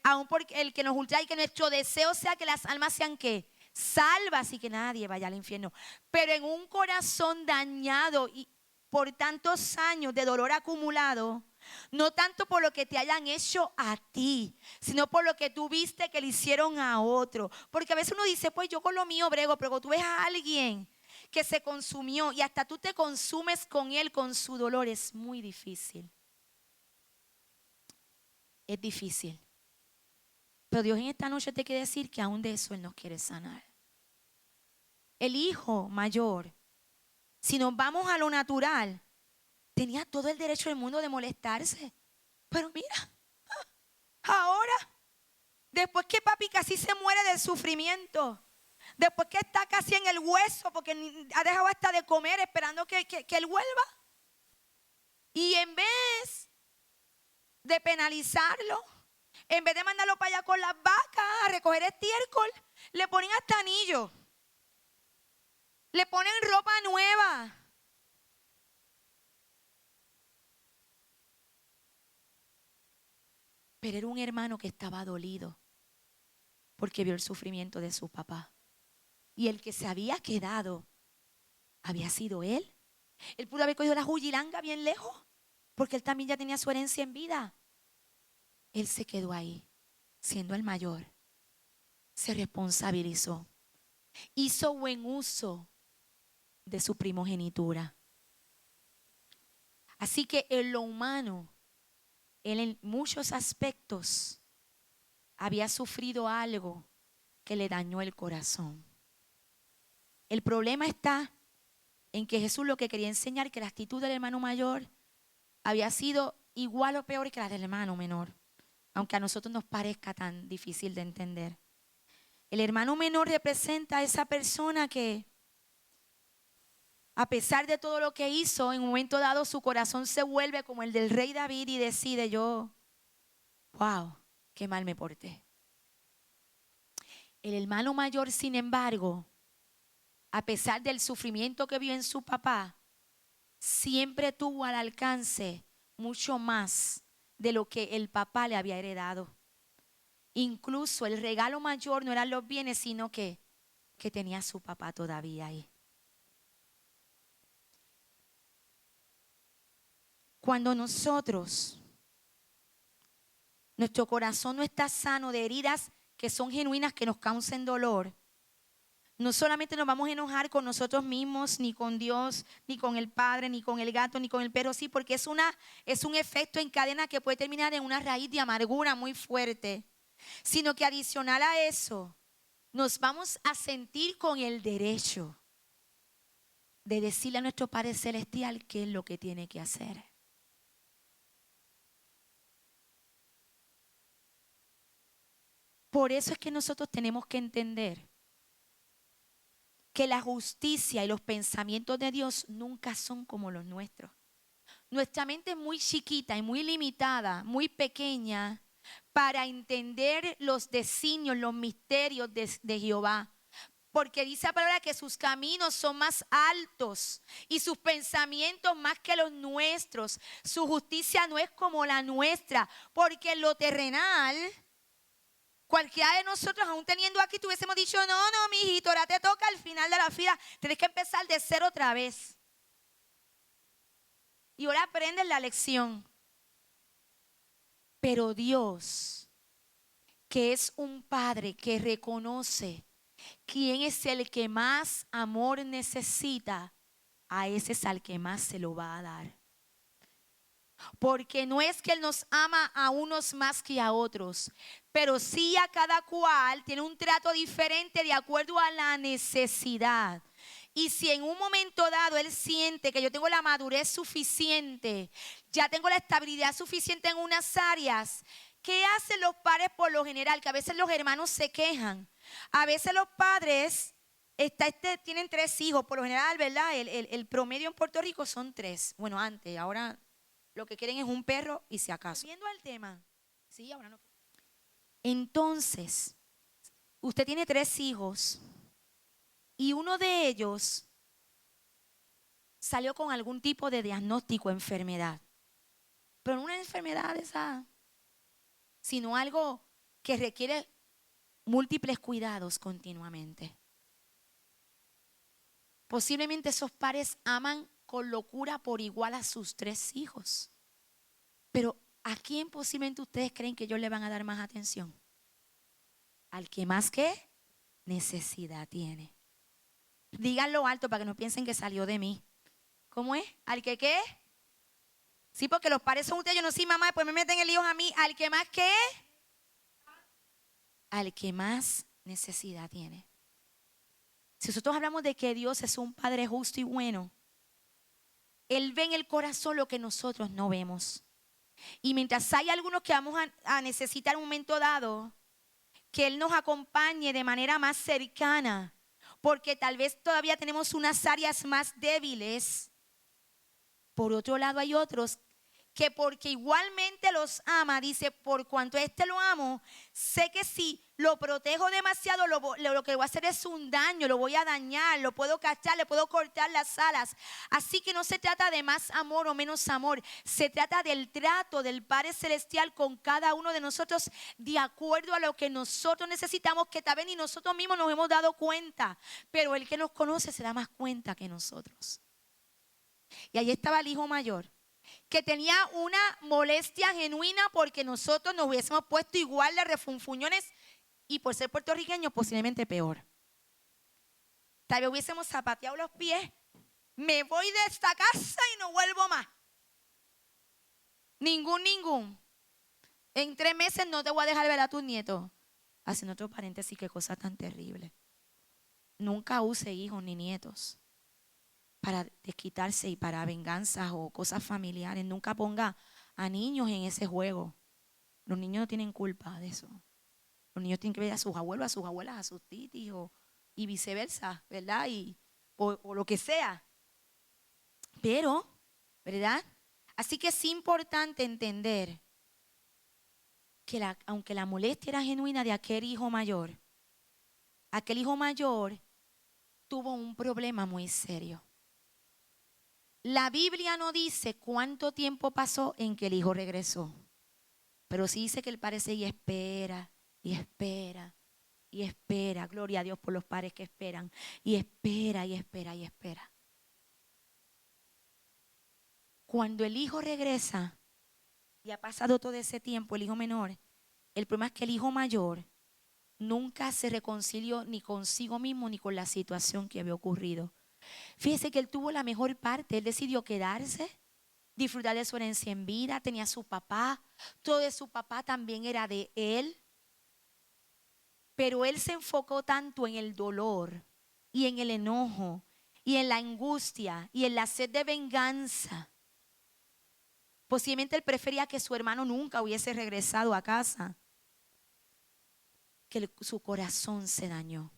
aun porque el que nos ultraja, y que nuestro deseo sea que las almas sean ¿qué? Salvas y que nadie vaya al infierno. Pero en un corazón dañado y por tantos años de dolor acumulado, no tanto por lo que te hayan hecho a ti, sino por lo que tú viste que le hicieron a otro. Porque a veces uno dice, pues yo con lo mío brego, pero tú ves a alguien que se consumió y hasta tú te consumes con él, con su dolor. Es muy difícil. Es difícil. Pero Dios en esta noche te quiere decir que aún de eso Él nos quiere sanar. El hijo mayor, si nos vamos a lo natural, tenía todo el derecho del mundo de molestarse. Pero mira, ahora, después que papi casi se muere del sufrimiento, después que está casi en el hueso porque ha dejado hasta de comer esperando que él vuelva, y en vez de penalizarlo, en vez de mandarlo para allá con las vacas a recoger estiércol, le ponen hasta anillo, le ponen ropa nueva. Pero era un hermano que estaba dolido porque vio el sufrimiento de su papá. Y el que se había quedado había sido él. Él pudo haber cogido la juyilanga bien lejos, porque él también ya tenía su herencia en vida. Él se quedó ahí, siendo el mayor. Se responsabilizó. Hizo buen uso de su primogenitura. Así que en lo humano, él en muchos aspectos había sufrido algo que le dañó el corazón. El problema está en que Jesús lo que quería enseñar, que la actitud del hermano mayor había sido igual o peor que la del hermano menor. aunque a nosotros nos parezca tan difícil de entender. El hermano menor representa a esa persona que, a pesar de todo lo que hizo, en un momento dado su corazón se vuelve como el del rey David y decide: wow, qué mal me porté. El hermano mayor, sin embargo, a pesar del sufrimiento que vio en su papá, siempre tuvo al alcance mucho más de lo que el papá le había heredado. Incluso el regalo mayor no eran los bienes, sino que tenía a su papá todavía ahí. Cuando nuestro corazón no está sano de heridas que son genuinas, que nos causen dolor, no solamente nos vamos a enojar con nosotros mismos, ni con Dios, ni con el padre, ni con el gato, ni con el perro, sí, porque es un efecto en cadena que puede terminar en una raíz de amargura muy fuerte, sino que adicional a eso, nos vamos a sentir con el derecho de decirle a nuestro Padre Celestial qué es lo que tiene que hacer. Por eso es que nosotros tenemos que entender que la justicia y los pensamientos de Dios nunca son como los nuestros. Nuestra mente es muy chiquita y muy limitada, muy pequeña para entender los designios, los misterios de Jehová. Porque dice la palabra que sus caminos son más altos y sus pensamientos más que los nuestros. Su justicia no es como la nuestra, porque en lo terrenal, cualquiera de nosotros, aún teniendo aquí, tuviésemos dicho: no, mijito, ahora te toca al final de la fila. Tienes que empezar de cero otra vez. Y ahora aprendes la lección. Pero Dios, que es un Padre que reconoce quién es el que más amor necesita, a ese es al que más se lo va a dar. Porque no es que Él nos ama a unos más que a otros, pero sí a cada cual tiene un trato diferente de acuerdo a la necesidad. Y si en un momento dado Él siente que yo tengo la madurez suficiente, ya tengo la estabilidad suficiente en unas áreas, ¿qué hacen los padres por lo general? Que a veces los hermanos se quejan. A veces los padres tienen 3 hijos, por lo general, ¿verdad? El promedio en Puerto Rico son 3. Bueno, antes, ahora lo que quieren es un perro y si acaso. Viendo al tema. Sí, ahora no. Entonces, usted tiene 3 hijos y uno de ellos salió con algún tipo de diagnóstico de enfermedad. Pero no una enfermedad esa, sino algo que requiere múltiples cuidados continuamente. Posiblemente esos padres aman con locura por igual a sus 3 hijos. Pero ¿a quién posiblemente ustedes creen que ellos le van a dar más atención? Al que más ¿qué? Necesidad tiene. Díganlo alto para que no piensen que salió de mí. ¿Cómo es? ¿Al que qué? Sí, porque los padres son ustedes. Yo no soy mamá, después me meten el hijo a mí. ¿Al que más qué? Al que más necesidad tiene. Si nosotros hablamos de que Dios es un Padre justo y bueno, Él ve en el corazón lo que nosotros no vemos. Y mientras hay algunos que vamos a necesitar un momento dado, que Él nos acompañe de manera más cercana, porque tal vez todavía tenemos unas áreas más débiles. Por otro lado hay otros que porque igualmente los ama, dice: por cuanto a este lo amo, sé que si lo protejo demasiado, lo que voy a hacer es un daño, lo voy a dañar, lo puedo cachar, le puedo cortar las alas. Así que no se trata de más amor o menos amor, se trata del trato del Padre Celestial con cada uno de nosotros de acuerdo a lo que nosotros necesitamos, que tal vez ni nosotros mismos nos hemos dado cuenta, pero el que nos conoce se da más cuenta que nosotros. Y ahí estaba el hijo mayor, que tenía una molestia genuina porque nosotros nos hubiésemos puesto igual de refunfuñones y por ser puertorriqueños posiblemente peor. Tal vez hubiésemos zapateado los pies: me voy de esta casa y no vuelvo más. Ningún. En 3 meses no te voy a dejar ver a tus nietos. Haciendo otro paréntesis, qué cosa tan terrible. Nunca use hijos ni nietos para desquitarse y para venganzas o cosas familiares. Nunca ponga a niños en ese juego. Los niños no tienen culpa de eso. Los niños tienen que ver a sus abuelos, a sus abuelas, a sus titis y viceversa, ¿verdad? O lo que sea. Pero, ¿verdad? Así que es importante entender que aunque la molestia era genuina de aquel hijo mayor tuvo un problema muy serio. La Biblia no dice cuánto tiempo pasó en que el hijo regresó, pero sí dice que el padre seguía espera y espera y espera. Gloria a Dios por los padres que esperan y espera y espera y espera. Cuando el hijo regresa y ha pasado todo ese tiempo, el hijo menor, el problema es que el hijo mayor nunca se reconcilió ni consigo mismo ni con la situación que había ocurrido. Fíjese que él tuvo la mejor parte. Él decidió quedarse, disfrutar de su herencia en vida. Tenía a su papá. Todo de su papá también era de él. Pero él se enfocó tanto en el dolor y en el enojo y en la angustia y en la sed de venganza. Posiblemente él prefería que su hermano nunca hubiese regresado a casa, que su corazón se dañó.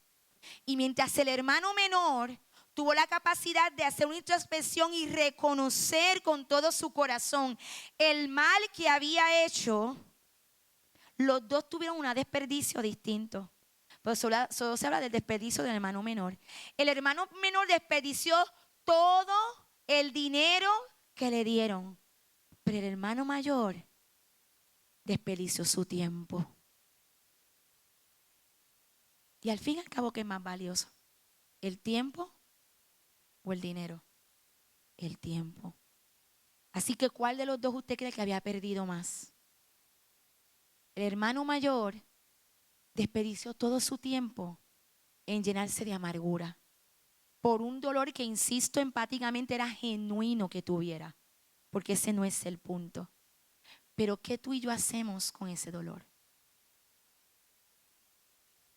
Y mientras el hermano menor tuvo la capacidad de hacer una introspección y reconocer con todo su corazón el mal que había hecho, los dos tuvieron un desperdicio distinto. Pero solo se habla del desperdicio del hermano menor. El hermano menor desperdició todo el dinero que le dieron, pero el hermano mayor desperdició su tiempo. Y al fin y al cabo, ¿qué es más valioso? ¿El tiempo o el dinero? El tiempo. Así que, ¿cuál de los dos usted cree que había perdido más? El hermano mayor desperdició todo su tiempo en llenarse de amargura por un dolor que, insisto, empáticamente era genuino que tuviera, porque ese no es el punto. Pero ¿qué tú y yo hacemos con ese dolor?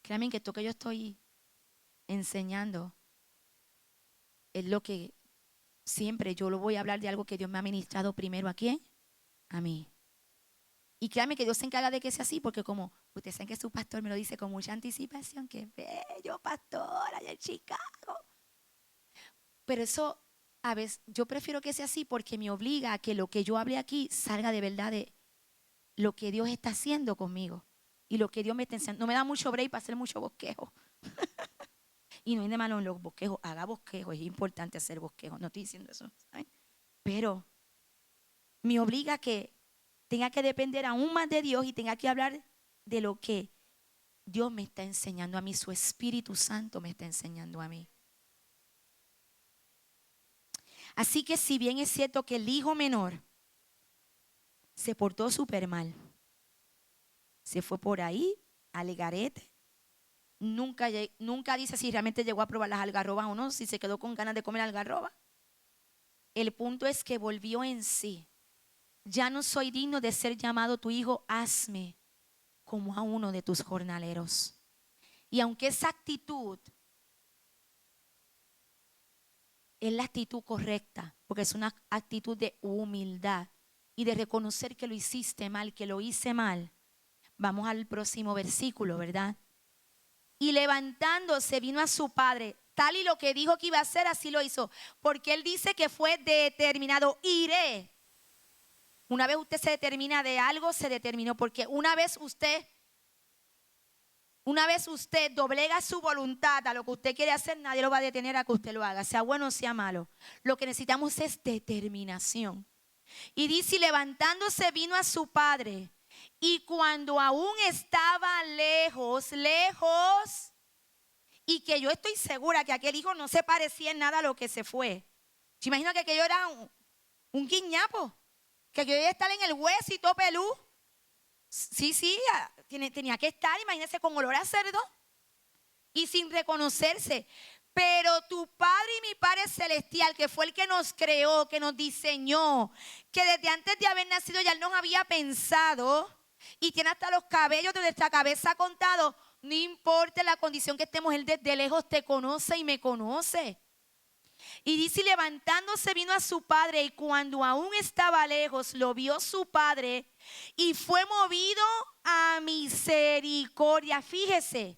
Créanme que esto que yo estoy enseñando es lo que siempre yo lo voy a hablar de algo que Dios me ha ministrado primero. ¿A quién? A mí. Y créanme que Dios se encarga de que sea así, porque como ustedes saben que su pastor me lo dice con mucha anticipación, que bello pastor allá en Chicago. Pero eso, a veces, yo prefiero que sea así porque me obliga a que lo que yo hable aquí salga de verdad de lo que Dios está haciendo conmigo. Y lo que Dios me está enseñando. No me da mucho break para hacer mucho bosquejo. Y no hay de malo en los bosquejos. Haga bosquejo, es importante hacer bosquejo. No estoy diciendo eso, ¿saben? Pero me obliga a que tenga que depender aún más de Dios y tenga que hablar de lo que Dios me está enseñando a mí. Su Espíritu Santo me está enseñando a mí. Así que si bien es cierto que el hijo menor se portó súper mal, se fue por ahí, alegarete, nunca dice si realmente llegó a probar las algarrobas o no, si se quedó con ganas de comer algarroba. El punto es que volvió en sí. Ya no soy digno de ser llamado tu hijo, hazme como a uno de tus jornaleros. Y aunque esa actitud es la actitud correcta, porque es una actitud de humildad y de reconocer que lo hiciste mal, que lo hice mal. Vamos al próximo versículo, ¿verdad? Y levantándose vino a su padre, tal y lo que dijo que iba a hacer, así lo hizo, porque él dice que fue determinado, iré. Una vez usted se determina de algo, se determinó, porque una vez usted doblega su voluntad a lo que usted quiere hacer, nadie lo va a detener a que usted lo haga, sea bueno o sea malo. Lo que necesitamos es determinación. Y dice, levantándose vino a su padre, y cuando aún estaba lejos, y que yo estoy segura que aquel hijo no se parecía en nada a lo que se fue. Yo imagino que aquello era un guiñapo, que aquello iba a estar en el hueso y todo pelú. Sí, tenía que estar, imagínense, con olor a cerdo y sin reconocerse. Pero tu Padre y mi Padre Celestial, que fue el que nos creó, que nos diseñó, que desde antes de haber nacido ya Él nos había pensado y tiene hasta los cabellos de nuestra cabeza contados, no importa la condición que estemos, Él desde lejos te conoce y me conoce. Y dice, levantándose vino a su padre, y cuando aún estaba lejos, lo vio su padre y fue movido a misericordia. Fíjese,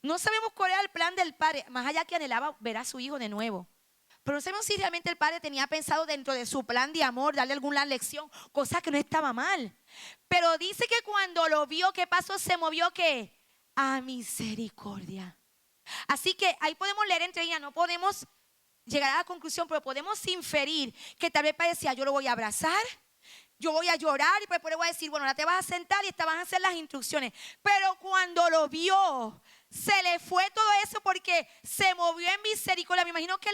no sabemos cuál era el plan del padre, más allá que anhelaba ver a su hijo de nuevo. Pero no sabemos si realmente el padre tenía pensado dentro de su plan de amor darle alguna lección, cosa que no estaba mal. Pero dice que cuando lo vio, ¿qué pasó? Se movió, ¿qué? A misericordia. Así que ahí podemos leer entre ellas, no podemos llegar a la conclusión, pero podemos inferir que tal vez parecía, yo lo voy a abrazar, yo voy a llorar y después le voy a decir, bueno, ahora te vas a sentar y te van a hacer las instrucciones. Pero cuando lo vio, se le fue todo eso porque se movió en misericordia. Me imagino que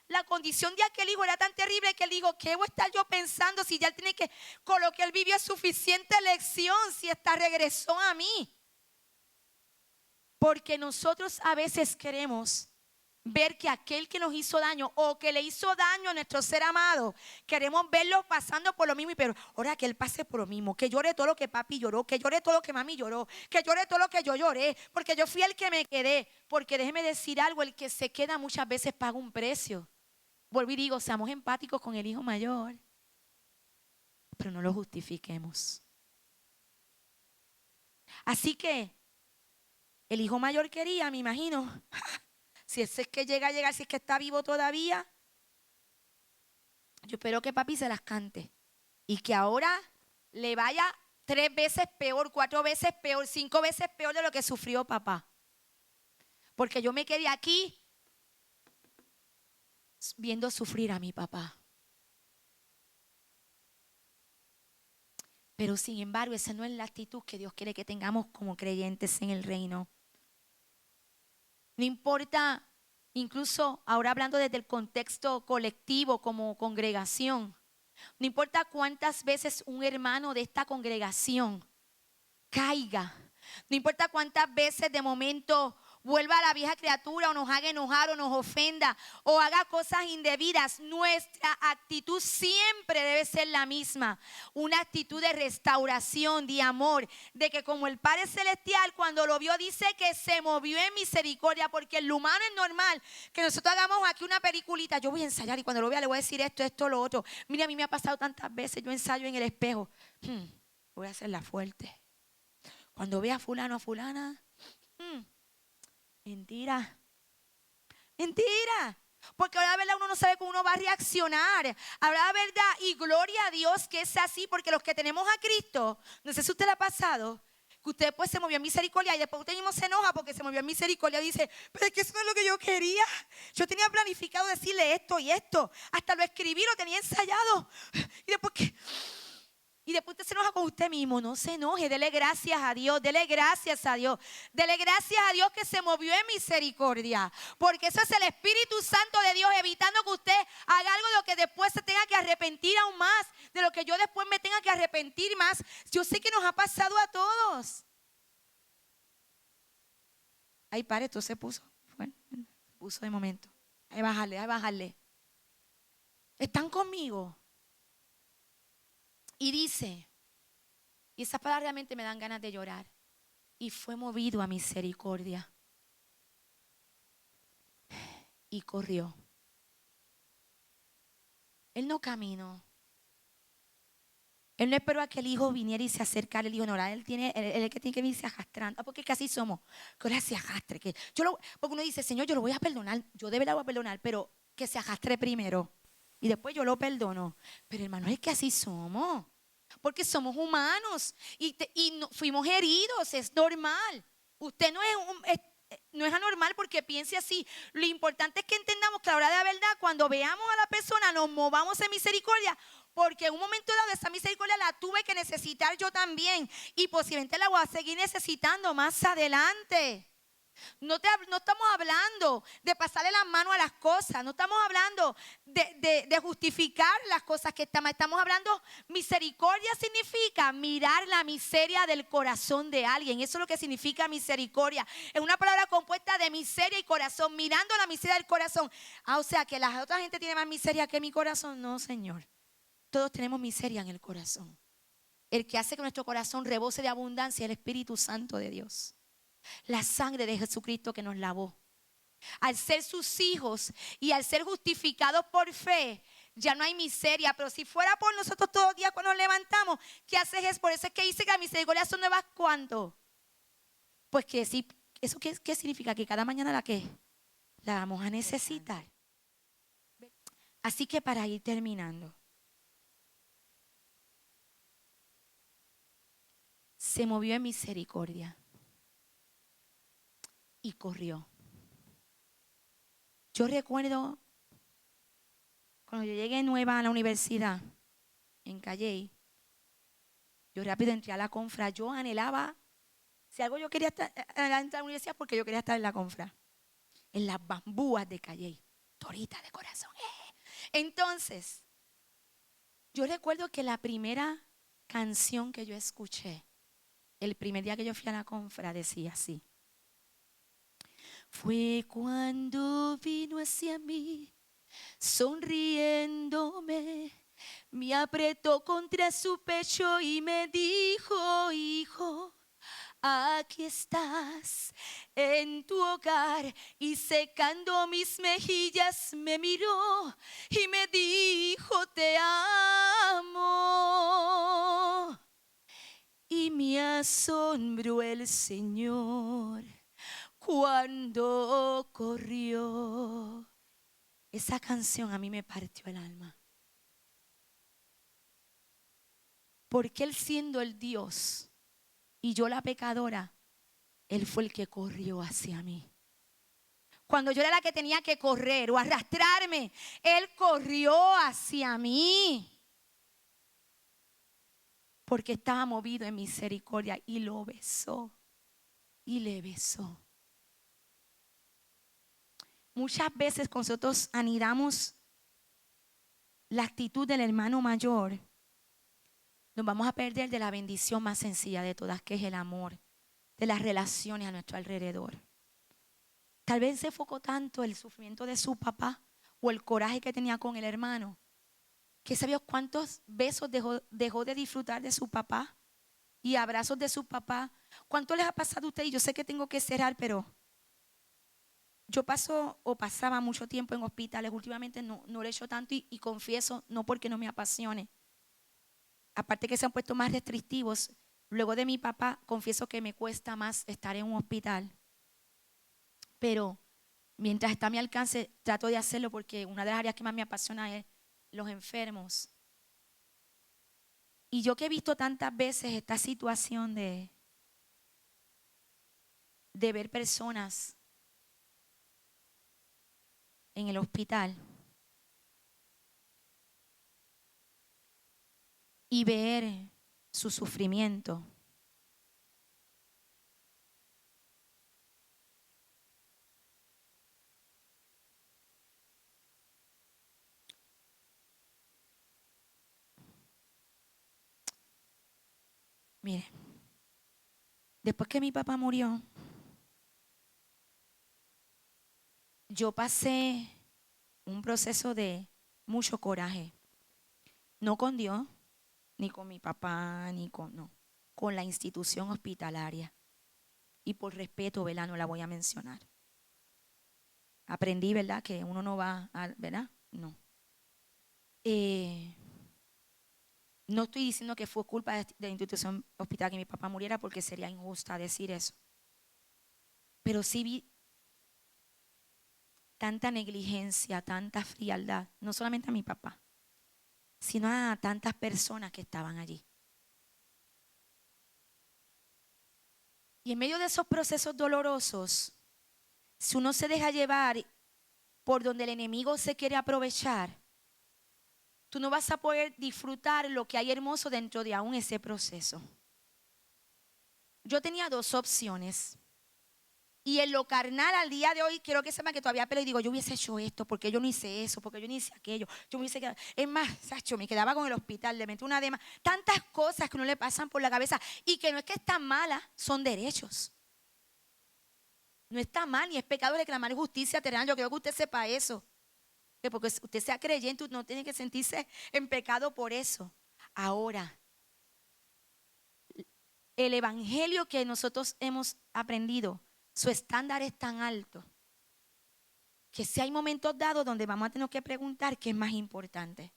la condición de aquel hijo era tan terrible que él dijo, ¿qué voy a estar yo pensando si ya él tiene que, con lo que él vivió es suficiente lección, si esta regresó a mí? Porque nosotros a veces queremos ver que aquel que nos hizo daño o que le hizo daño a nuestro ser amado, queremos verlo pasando por lo mismo, pero ahora que él pase por lo mismo, que llore todo lo que papi lloró, que llore todo lo que mami lloró, que llore todo lo que yo lloré, porque yo fui el que me quedé. Porque déjeme decir algo, el que se queda muchas veces paga un precio. Vuelvo y digo, seamos empáticos con el hijo mayor, pero no lo justifiquemos. Así que el hijo mayor quería, me imagino, si ese es que llega a llegar, si es que está vivo todavía, yo espero que papi se las cante. Y que ahora le vaya 3 veces peor, 4 veces peor, 5 veces peor de lo que sufrió papá. Porque yo me quedé aquí viendo sufrir a mi papá. Pero sin embargo, esa no es la actitud que Dios quiere que tengamos como creyentes en el reino. No importa, incluso ahora hablando desde el contexto colectivo como congregación, no importa cuántas veces un hermano de esta congregación caiga, no importa cuántas veces de momento vuelva a la vieja criatura o nos haga enojar o nos ofenda o haga cosas indebidas, nuestra actitud siempre debe ser la misma. Una actitud de restauración, de amor, de que como el Padre Celestial cuando lo vio dice que se movió en misericordia, porque en lo humano es normal que nosotros hagamos aquí una peliculita. Yo voy a ensayar y cuando lo vea le voy a decir esto, esto, lo otro. Mira, a mí me ha pasado tantas veces, yo ensayo en el espejo. Voy a hacerla fuerte. Cuando vea a fulano, a fulana, mentira, mentira. Porque ahora la verdad uno no sabe cómo uno va a reaccionar. Ahora la verdad y gloria a Dios que es así, porque los que tenemos a Cristo, no sé si usted le ha pasado, que usted después se movió en misericordia y después usted mismo se enoja porque se movió en misericordia y dice, pero es que eso no es lo que yo quería. Yo tenía planificado decirle esto y esto, hasta lo escribí, lo tenía ensayado. Y después que... Y después usted se enoja con usted mismo. No se enoje, dele gracias a Dios, dele gracias a Dios. Dele gracias a Dios que se movió en misericordia. Porque eso es el Espíritu Santo de Dios evitando que usted haga algo de lo que después se tenga que arrepentir aún más. De lo que yo después me tenga que arrepentir más. Yo sé que nos ha pasado a todos. Ay, pare, esto se puso. Bueno, se puso de momento. Hay que bajarle, hay que bajarle. ¿Están conmigo? Y dice, y esas palabras realmente me dan ganas de llorar, y fue movido a misericordia y corrió. Él no caminó. Él no esperó a que el hijo viniera y se acercara. Él dijo, no, ahora él es el que tiene que venirse arrastrando. Porque es que así somos, que ahora se arrastre. Porque uno dice, Señor, yo lo voy a perdonar, yo de verdad voy a perdonar, pero que se arrastre primero. Y después yo lo perdono. Pero hermano, es que así somos. Porque somos humanos y fuimos heridos, es normal. Usted no es anormal porque piense así. Lo importante es que entendamos que a la hora de la verdad, cuando veamos a la persona, nos movamos en misericordia, porque en un momento dado esa misericordia la tuve que necesitar yo también y posiblemente la voy a seguir necesitando más adelante. No estamos hablando de pasarle las manos a las cosas, no estamos hablando de justificar las cosas que están mal. Estamos hablando, misericordia significa mirar la miseria del corazón de alguien. Eso es lo que significa misericordia. Es una palabra compuesta de miseria y corazón, mirando la miseria del corazón. O sea que la otra gente tiene más miseria que mi corazón. No, Señor. Todos tenemos miseria en el corazón. El que hace que nuestro corazón rebose de abundancia es el Espíritu Santo de Dios. La sangre de Jesucristo que nos lavó. Al ser sus hijos y al ser justificados por fe, ya no hay miseria. Pero si fuera por nosotros todos los días cuando nos levantamos, ¿qué haces? Es por eso es que dice que las misericordias son nuevas. ¿Cuándo? Pues que sí. ¿Eso qué significa? Que cada mañana la vamos a necesitar. Así que para ir terminando, se movió en misericordia y corrió. Yo recuerdo cuando yo llegué nueva a la universidad en Calley, yo rápido entré a la confra. Yo anhelaba, si algo yo quería entrar a la universidad, porque yo quería estar en la confra, en las bambúas de Calley, torita de corazón. Entonces, yo recuerdo que la primera canción que yo escuché, el primer día que yo fui a la confra, decía así: fue cuando vino hacia mí, sonriéndome, me apretó contra su pecho y me dijo: hijo, aquí estás en tu hogar. Y secando mis mejillas me miró y me dijo: te amo. Y me asombró el Señor cuando corrió. Esa canción a mí me partió el alma. Porque Él, siendo el Dios y yo la pecadora, Él fue el que corrió hacia mí. Cuando yo era la que tenía que correr o arrastrarme, Él corrió hacia mí. Porque estaba movido en misericordia y lo besó. Y le besó. Muchas veces nosotros anidamos la actitud del hermano mayor. Nos vamos a perder de la bendición más sencilla de todas, que es el amor, de las relaciones a nuestro alrededor. Tal vez se enfocó tanto el sufrimiento de su papá o el coraje que tenía con el hermano, que sabía cuántos besos dejó de disfrutar de su papá y abrazos de su papá. ¿Cuánto les ha pasado a ustedes? Yo sé que tengo que cerrar, pero yo pasaba mucho tiempo en hospitales. Últimamente no lo he hecho tanto y confieso, no porque no me apasione. Aparte que se han puesto más restrictivos, luego de mi papá, confieso que me cuesta más estar en un hospital. Pero mientras está a mi alcance, trato de hacerlo porque una de las áreas que más me apasiona es los enfermos. Y yo que he visto tantas veces esta situación de ver personas en el hospital y ver su sufrimiento. Mire, después que mi papá murió, yo pasé un proceso de mucho coraje. No con Dios, ni con mi papá, con la institución hospitalaria. Y por respeto, ¿verdad? No la voy a mencionar. Aprendí, ¿verdad? Que uno no va a, ¿verdad? No. No estoy diciendo que fue culpa de la institución hospitalaria que mi papá muriera, porque sería injusta decir eso. Pero sí vi tanta negligencia, tanta frialdad, no solamente a mi papá, sino a tantas personas que estaban allí. Y en medio de esos procesos dolorosos, si uno se deja llevar por donde el enemigo se quiere aprovechar, tú no vas a poder disfrutar lo que hay hermoso dentro de aún ese proceso. Yo tenía dos opciones. Y en lo carnal al día de hoy, quiero que sepan que todavía peleo y digo: yo hubiese hecho esto, porque yo no hice eso, porque yo no hice aquello. Yo me hubiese quedado. Es más, Sacho, me quedaba con el hospital, le metí una demanda. Tantas cosas que no le pasan por la cabeza y que no es que están malas, son derechos. No está mal ni es pecado reclamar justicia terrenal. Yo creo que usted sepa eso. Que porque usted sea creyente, no tiene que sentirse en pecado por eso. Ahora, el evangelio que nosotros hemos aprendido, su estándar es tan alto que si hay momentos dados donde vamos a tener que preguntar qué es más importante.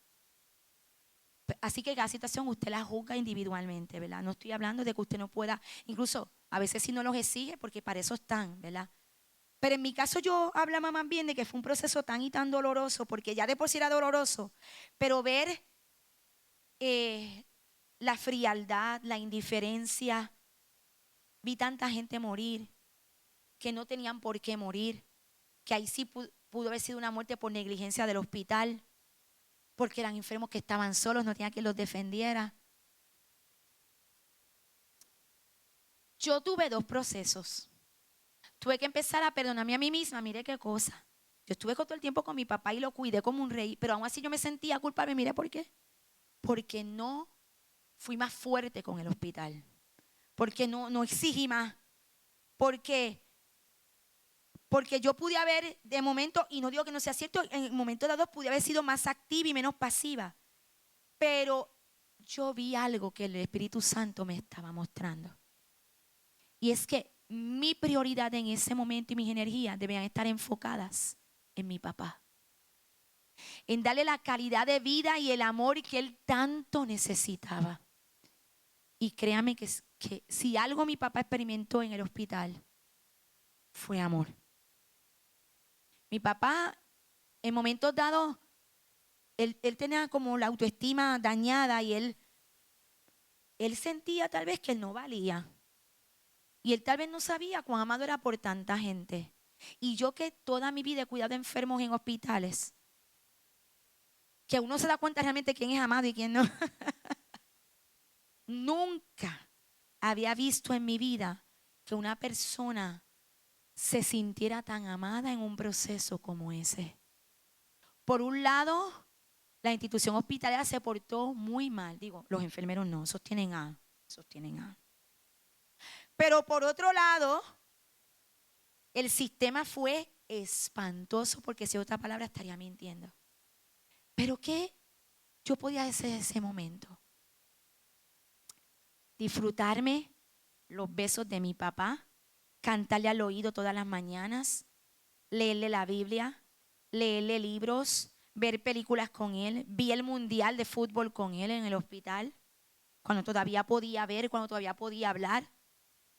Así que cada situación usted la juzga individualmente, ¿verdad? No estoy hablando de que usted no pueda, incluso a veces sí no los exige porque para eso están, ¿verdad? Pero en mi caso yo hablaba más bien de que fue un proceso tan y tan doloroso, porque ya de por sí era doloroso, pero ver la frialdad, la indiferencia, vi tanta gente morir que no tenían por qué morir, que ahí sí pudo haber sido una muerte por negligencia del hospital, porque eran enfermos que estaban solos, no tenía quien los defendiera. Yo tuve 2 procesos. Tuve que empezar a perdonarme a mí misma, mire qué cosa. Yo estuve todo el tiempo con mi papá y lo cuidé como un rey, pero aún así yo me sentía culpable. Mire por qué. Porque no fui más fuerte con el hospital. Porque no exigí más. Porque yo pude haber, de momento, y no digo que no sea cierto, en momentos dados pude haber sido más activa y menos pasiva. Pero yo vi algo que el Espíritu Santo me estaba mostrando. Y es que mi prioridad en ese momento y mis energías debían estar enfocadas en mi papá. En darle la calidad de vida y el amor que él tanto necesitaba. Y créame que si algo mi papá experimentó en el hospital, fue amor. Mi papá, en momentos dados, él tenía como la autoestima dañada y él sentía tal vez que él no valía. Y él tal vez no sabía cuán amado era por tanta gente. Y yo que toda mi vida he cuidado de enfermos en hospitales, que uno se da cuenta realmente quién es amado y quién no. Nunca había visto en mi vida que una persona se sintiera tan amada en un proceso como ese. Por un lado, la institución hospitalaria se portó muy mal. Digo, los enfermeros no, sostienen A. Pero por otro lado, el sistema fue espantoso, porque si otra palabra estaría mintiendo. Pero ¿qué yo podía hacer en ese momento? Disfrutarme los besos de mi papá, cantarle al oído todas las mañanas, leerle la Biblia, leerle libros, ver películas con él. Vi el mundial de fútbol con él en el hospital, cuando todavía podía ver, cuando todavía podía hablar.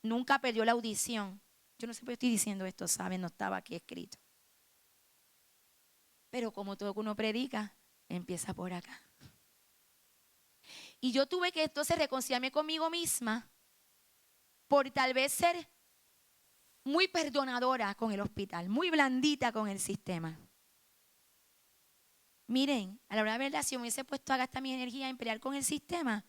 Nunca perdió la audición. Yo no sé por qué estoy diciendo esto, ¿saben? No estaba aquí escrito. Pero como todo que uno predica, empieza por acá. Y yo tuve que entonces reconciliarme conmigo misma por tal vez ser muy perdonadora con el hospital, muy blandita con el sistema. Miren, a la hora de verdad, si me hubiese puesto a gastar mi energía en pelear con el sistema,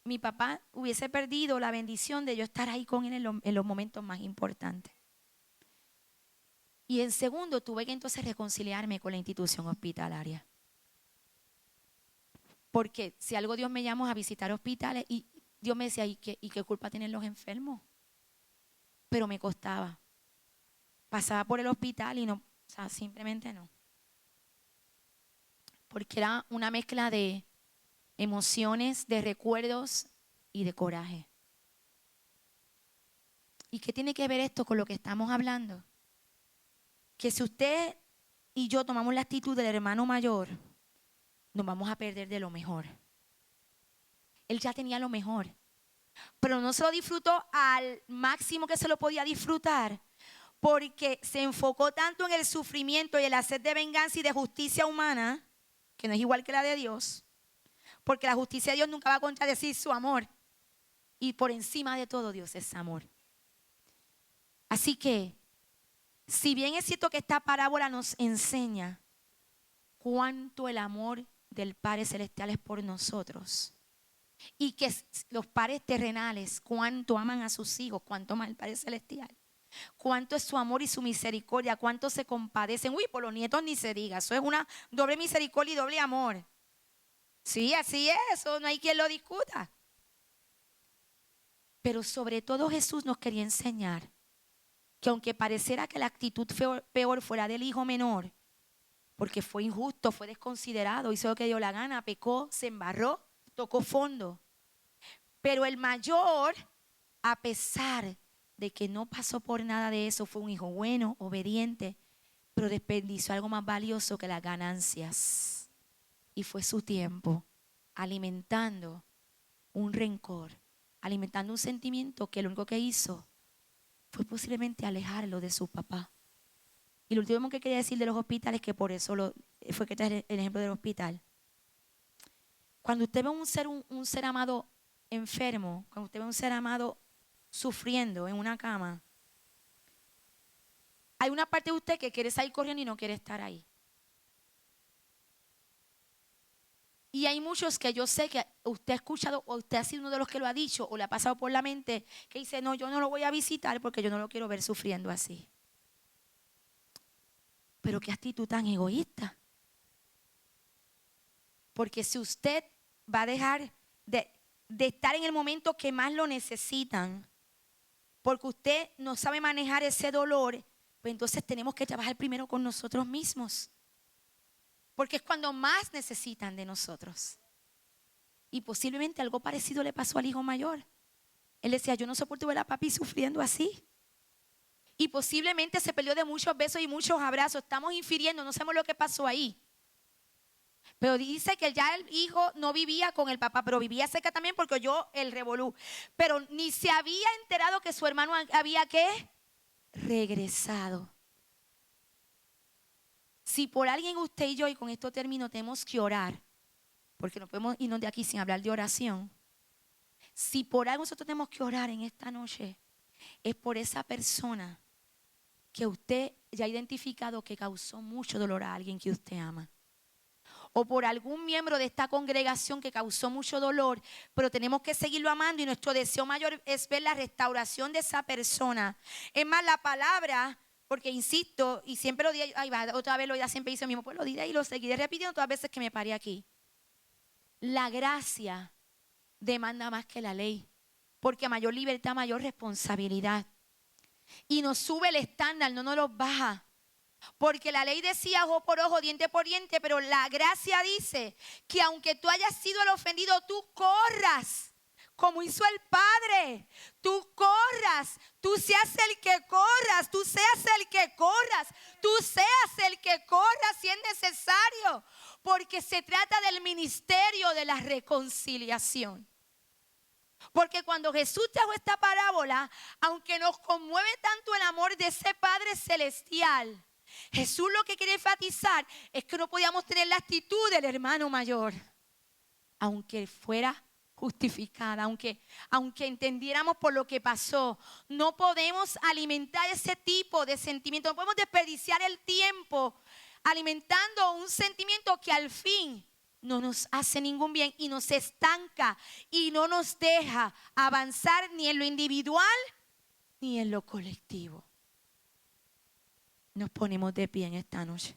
mi papá hubiese perdido la bendición de yo estar ahí con él en los momentos más importantes. Y en segundo, tuve que entonces reconciliarme con la institución hospitalaria. Porque si algo Dios me llamó a visitar hospitales, y Dios me decía, ¿y qué culpa tienen los enfermos? Pero me costaba. Pasaba por el hospital y no, o sea, simplemente no. Porque era una mezcla de emociones, de recuerdos y de coraje. ¿Y qué tiene que ver esto con lo que estamos hablando? Que si usted y yo tomamos la actitud del hermano mayor, nos vamos a perder de lo mejor. Él ya tenía lo mejor, pero no se lo disfrutó al máximo que se lo podía disfrutar, porque se enfocó tanto en el sufrimiento y el hacer de venganza y de justicia humana, que no es igual que la de Dios, porque la justicia de Dios nunca va a contradecir su amor, y por encima de todo Dios es amor. Así que, si bien es cierto que esta parábola nos enseña cuánto el amor del Padre Celestial es por nosotros, y que los padres terrenales cuánto aman a sus hijos, cuánto ama el Padre Celestial, cuánto es su amor y su misericordia, cuánto se compadecen. Uy, por los nietos ni se diga, eso es una doble misericordia y doble amor. Sí, así es, eso no hay quien lo discuta. Pero sobre todo Jesús nos quería enseñar que aunque pareciera que la actitud peor fuera del hijo menor, porque fue injusto, fue desconsiderado, hizo lo que dio la gana, pecó, se embarró, tocó fondo. Pero el mayor, a pesar de que no pasó por nada de eso, fue un hijo bueno, obediente, pero desperdició algo más valioso que las ganancias. Y fue su tiempo alimentando un rencor, alimentando un sentimiento que lo único que hizo fue posiblemente alejarlo de su papá. Y lo último que quería decir de los hospitales, que por eso fue que traje el ejemplo del hospital. Cuando usted ve un ser amado enfermo, cuando usted ve un ser amado sufriendo en una cama, hay una parte de usted que quiere salir corriendo y no quiere estar ahí. Y hay muchos que yo sé que usted ha escuchado o usted ha sido uno de los que lo ha dicho o le ha pasado por la mente que dice, no, yo no lo voy a visitar porque yo no lo quiero ver sufriendo así. Pero qué actitud tan egoísta. Porque si usted va a dejar de estar en el momento que más lo necesitan, porque usted no sabe manejar ese dolor, pues entonces tenemos que trabajar primero con nosotros mismos. Porque es cuando más necesitan de nosotros. Y posiblemente algo parecido le pasó al hijo mayor. Él decía, yo no soporto ver a papi sufriendo así. Y posiblemente se perdió de muchos besos y muchos abrazos. Estamos infiriendo, no sabemos lo que pasó ahí. Pero dice que ya el hijo no vivía con el papá, pero vivía cerca también porque oyó el revolú. Pero ni se había enterado que su hermano había, ¿qué? Regresado. Si por alguien usted y yo, y con esto termino, tenemos que orar, porque no podemos irnos de aquí sin hablar de oración. Si por algo nosotros tenemos que orar en esta noche, es por esa persona que usted ya ha identificado que causó mucho dolor a alguien que usted ama. O por algún miembro de esta congregación que causó mucho dolor, pero tenemos que seguirlo amando y nuestro deseo mayor es ver la restauración de esa persona. Es más, la palabra, porque insisto, y siempre lo diré, otra vez ya siempre dice lo mismo, pues lo diré y lo seguiré repitiendo todas las veces que me pare aquí. La gracia demanda más que la ley, porque a mayor libertad, mayor responsabilidad. Y nos sube el estándar, no nos lo baja. Porque la ley decía ojo por ojo, diente por diente, pero la gracia dice que aunque tú hayas sido el ofendido, tú corras, como hizo el Padre. Tú corras, tú seas el que corras, tú seas el que corras, tú seas el que corras si es necesario. Porque se trata del ministerio de la reconciliación. Porque cuando Jesús trajo esta parábola, aunque nos conmueve tanto el amor de ese Padre celestial, Jesús lo que quiere enfatizar es que no podíamos tener la actitud del hermano mayor, aunque fuera justificada, aunque entendiéramos por lo que pasó. No podemos alimentar ese tipo de sentimiento, no podemos desperdiciar el tiempo alimentando un sentimiento que al fin no nos hace ningún bien y nos estanca y no nos deja avanzar ni en lo individual ni en lo colectivo. Nos ponemos de pie en esta noche.